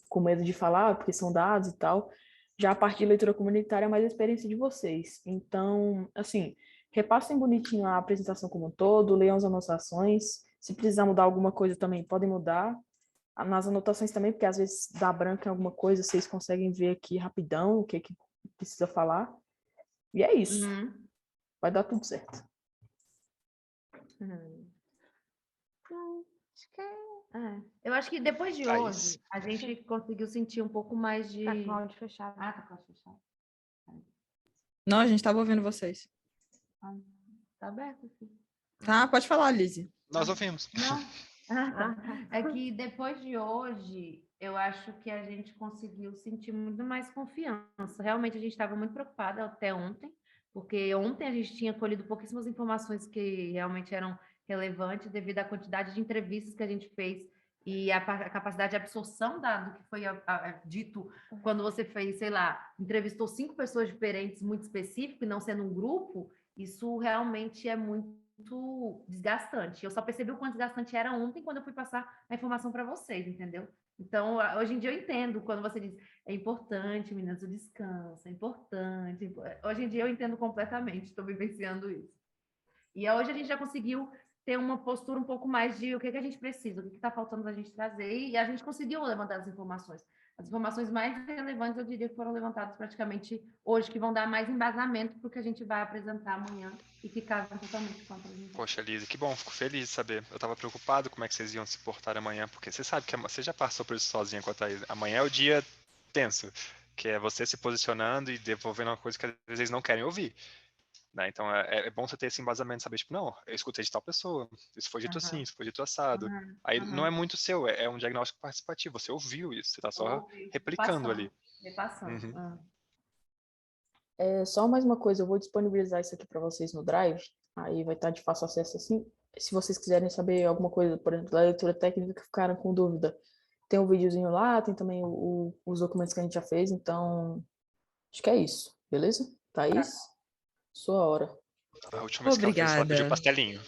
com medo de falar, porque são dados e tal. Já a parte de leitura comunitária é mais a experiência de vocês. Então, assim, repassem bonitinho a apresentação como um todo, leiam as anotações. Se precisar mudar alguma coisa também, podem mudar. Nas anotações também, porque às vezes dá branco em alguma coisa, vocês conseguem ver aqui rapidão o que precisa falar. E é isso. Vai dar tudo certo. Eu acho que depois de Thaís. hoje, a gente conseguiu sentir um pouco mais de... Tá com o áudio fechado. tá com o áudio fechado. Não, a gente tava ouvindo vocês. Tá aberto aqui. Tá, pode falar, Lizzy. Nós ouvimos. Não? Tá. É que depois de hoje, eu acho que a gente conseguiu sentir muito mais confiança. Realmente, a gente estava muito preocupada até ontem, porque ontem a gente tinha colhido pouquíssimas informações que realmente eram relevantes devido à quantidade de entrevistas que a gente fez e a capacidade de absorção do que foi dito quando você fez, sei lá, entrevistou 5 pessoas diferentes, muito específico, e não sendo um grupo. Isso realmente é muito desgastante. Eu só percebi o quanto desgastante era ontem quando eu fui passar a informação para vocês, entendeu? Então, hoje em dia eu entendo quando você diz é importante, meninas, o descanso, é importante. Hoje em dia eu entendo completamente, estou vivenciando isso. E hoje a gente já conseguiu ter uma postura um pouco mais de o que a gente precisa, o que está faltando a gente trazer, e a gente conseguiu levantar as informações. As informações mais relevantes, eu diria que foram levantadas praticamente hoje, que vão dar mais embasamento para o que a gente vai apresentar amanhã e que casam totalmente com a apresentação. Poxa, Lizzy, que bom, fico feliz de saber. Eu tava preocupado como é que vocês iam se portar amanhã, porque você sabe que você já passou por isso sozinha com a Thaís. Amanhã é o dia tenso, que é você se posicionando e devolvendo uma coisa que às vezes eles não querem ouvir. Né? Então, é bom você ter esse embasamento, saber, tipo, não, eu escutei de tal pessoa, isso foi dito assim, isso foi dito assado. Aí não é muito seu, é um diagnóstico participativo, você ouviu isso, você está só replicando ali. Repassando. Uhum. Só mais uma coisa, eu vou disponibilizar isso aqui para vocês no Drive, aí vai estar de fácil acesso assim. Se vocês quiserem saber alguma coisa, por exemplo, da leitura técnica que ficaram com dúvida, tem um videozinho lá, tem também os documentos que a gente já fez, então acho que é isso, beleza? Thaís, sua hora. A última vez que ela fez, ela pediu Obrigada. pastelinho.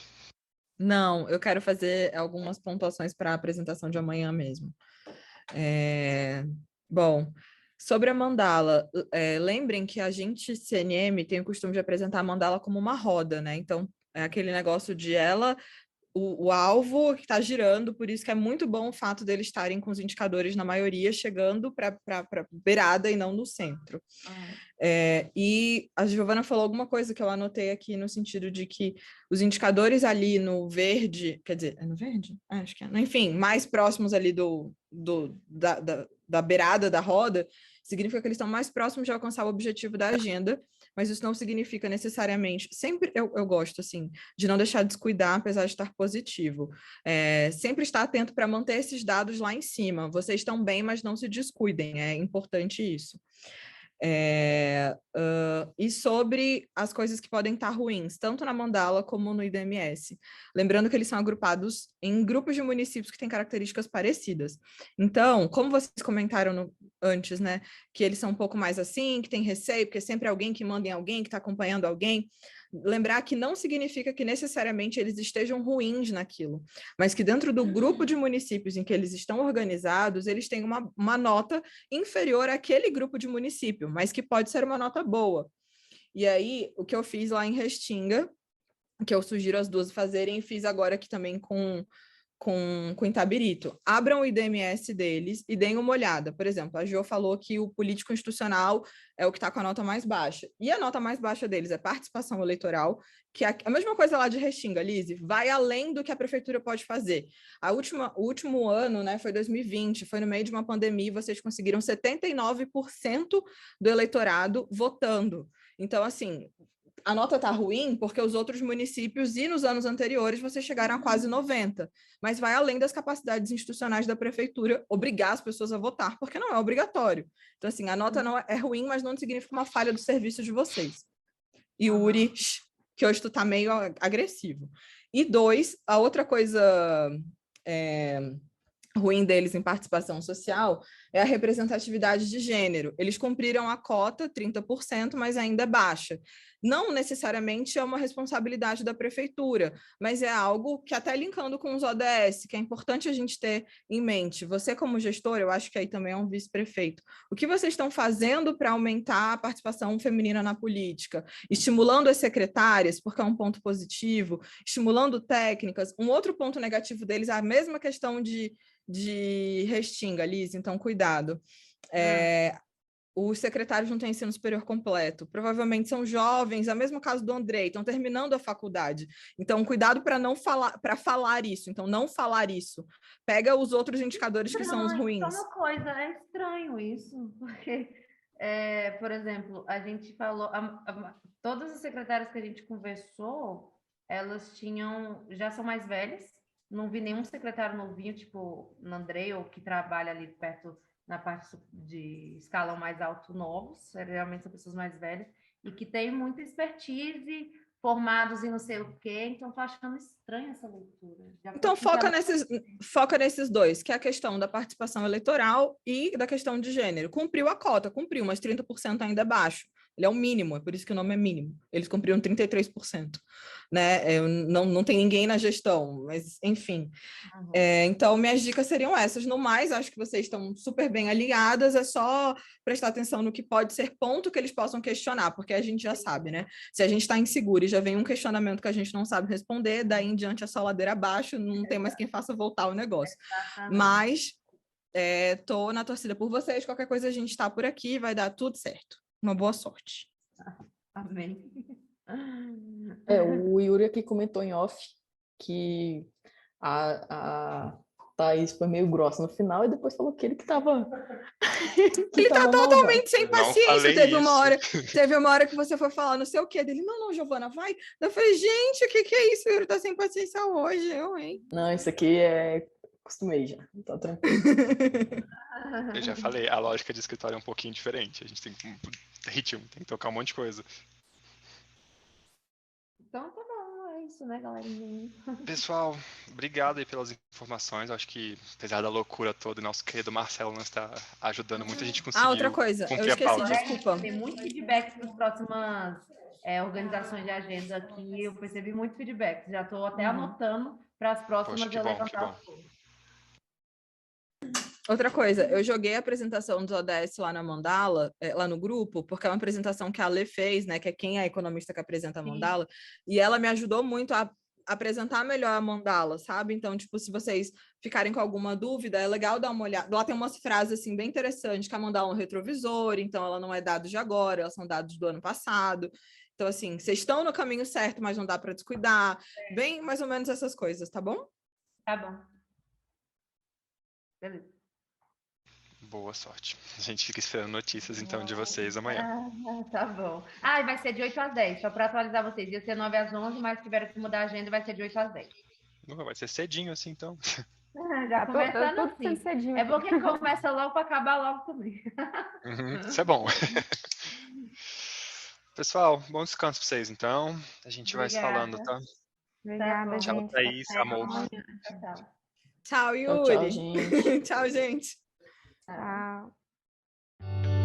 Não, eu quero fazer algumas pontuações para a apresentação de amanhã mesmo. Bom, sobre a mandala, lembrem que a gente, CNM, tem o costume de apresentar a mandala como uma roda, né? Então, é aquele negócio de o alvo que está girando, por isso que é muito bom o fato deles estarem com os indicadores, na maioria, chegando para a beirada e não no centro. E a Giovana falou alguma coisa que eu anotei aqui no sentido de que os indicadores ali no verde, quer dizer, é no verde? Acho que é. Enfim, mais próximos ali da beirada da roda, significa que eles estão mais próximos de alcançar o objetivo da agenda, mas isso não significa necessariamente, sempre eu gosto, assim, de não deixar de descuidar, apesar de estar positivo. Sempre estar atento para manter esses dados lá em cima. Vocês estão bem, mas não se descuidem, é importante isso. E sobre as coisas que podem estar ruins, tanto na Mandala como no IDMS. Lembrando que eles são agrupados em grupos de municípios que têm características parecidas. Então, como vocês comentaram antes, né, que eles são um pouco mais assim, que tem receio, porque sempre é alguém que manda em alguém, que está acompanhando alguém, lembrar que não significa que necessariamente eles estejam ruins naquilo, mas que dentro do grupo de municípios em que eles estão organizados, eles têm uma nota inferior àquele grupo de município, mas que pode ser uma nota boa. E aí, o que eu fiz lá em Restinga, que eu sugiro as duas fazerem, e fiz agora aqui também com Itabirito. Abram o IDMS deles e deem uma olhada. Por exemplo, a Jo falou que o político institucional é o que está com a nota mais baixa. E a nota mais baixa deles é participação eleitoral, que é a mesma coisa lá de Restinga, Lise, vai além do que a prefeitura pode fazer. O último ano, né, foi 2020, foi no meio de uma pandemia, vocês conseguiram 79% do eleitorado votando. Então, assim, a nota está ruim porque os outros municípios e nos anos anteriores vocês chegaram a quase 90%, mas vai além das capacidades institucionais da prefeitura obrigar as pessoas a votar, porque não é obrigatório. Então, assim, a nota não é ruim, mas não significa uma falha do serviço de vocês. Yuri, que hoje tu tá meio agressivo. E 2, a outra coisa ruim deles em participação social é a representatividade de gênero. Eles cumpriram a cota, 30%, mas ainda é baixa. Não necessariamente é uma responsabilidade da prefeitura, mas é algo que até linkando com os ODS, que é importante a gente ter em mente. Você como gestor, eu acho que aí também é um vice-prefeito. O que vocês estão fazendo para aumentar a participação feminina na política? Estimulando as secretárias, porque é um ponto positivo, estimulando técnicas. Um outro ponto negativo deles é a mesma questão de Restinga, Liz, então cuidado. Os secretários não têm ensino superior completo, provavelmente são jovens, é o mesmo caso do Andrei, estão terminando a faculdade. Então, cuidado para falar isso. Então, não falar isso. Pega os outros indicadores que são os ruins. Só uma coisa, é estranho isso, porque, por exemplo, a gente falou, todas as secretárias que a gente conversou, elas já são mais velhas, não vi nenhum secretário novinho, tipo o Andrei, ou que trabalha ali perto na parte de escalão mais alto novos, geralmente são pessoas mais velhas, e que têm muita expertise, formados em não sei o quê, então estou achando estranha essa leitura. Então foca nesses dois, que é a questão da participação eleitoral e da questão de gênero. Cumpriu a cota, cumpriu, mas 30% ainda é baixo. Ele é o mínimo, é por isso que o nome é mínimo. Eles cumpriram 33%. Né? Não tem ninguém na gestão, mas enfim. Então, minhas dicas seriam essas. No mais, acho que vocês estão super bem alinhadas, é só prestar atenção no que pode ser ponto que eles possam questionar, porque a gente já sabe, né? Se a gente está inseguro e já vem um questionamento que a gente não sabe responder, daí em diante é só ladeira abaixo, não tem mais quem faça voltar o negócio. Mas estou na torcida por vocês, qualquer coisa a gente está por aqui, vai dar tudo certo. Uma boa sorte. Amém. O Yuri aqui comentou em off que a Thaís foi meio grossa no final e depois falou que ele que tava. Ele tá tava malvado. totalmente sem Não paciência. falei Teve uma hora que você foi falar não sei o quê dele. Não, Giovana, vai. Eu falei, gente, o que é isso? Ele tá sem paciência hoje, hein? Não, isso aqui é. Acostumei já. Tá tranquilo. Eu já falei, a lógica de escritório é um pouquinho diferente. A gente tem ritmo, tem que tocar um monte de coisa. Então tá bom, é isso, né, galerinha? Pessoal, obrigado aí pelas informações. Acho que, apesar da loucura toda, nosso querido Marcelo não está ajudando muita gente a conseguir outra coisa, eu cumprir a esqueci, pauta. desculpa. Tem muito feedback para as próximas organizações de agenda aqui. Eu percebi muito feedback. Já estou até anotando para as próximas. Poxa, que eu bom, levantar que bom. as coisas. Outra coisa, eu joguei a apresentação dos ODS lá na Mandala, lá no grupo, porque é uma apresentação que a Lê fez, né? Que é quem é a economista que apresenta a Mandala, e ela me ajudou muito a apresentar melhor a Mandala, sabe? Então, tipo, se vocês ficarem com alguma dúvida, é legal dar uma olhada. Lá tem umas frases, assim, bem interessantes, que a Mandala é um retrovisor, então ela não é dados de agora, elas são dados do ano passado. Então, assim, vocês estão no caminho certo, mas não dá para descuidar. Bem, mais ou menos essas coisas, tá bom? Tá bom. Beleza. Boa sorte. A gente fica esperando notícias, então, de vocês amanhã. Tá bom. E vai ser de 8 às 10, só para atualizar vocês. Ia ser 9 às 11, mas tiveram que mudar a agenda, vai ser de 8 às 10. Não, vai ser cedinho assim, então. Já Tá começando tudo assim. sendo cedinho É aqui. bom que começa logo para acabar logo também. Isso é bom. Pessoal, bom descanso para vocês, então. A gente vai se falando, tá? Obrigada, bom. Tchau, gente. Thaís, Até amor. amanhã. Tchau. Tchau, Tchau, Yuri. gente. Tchau, gente. Tchau.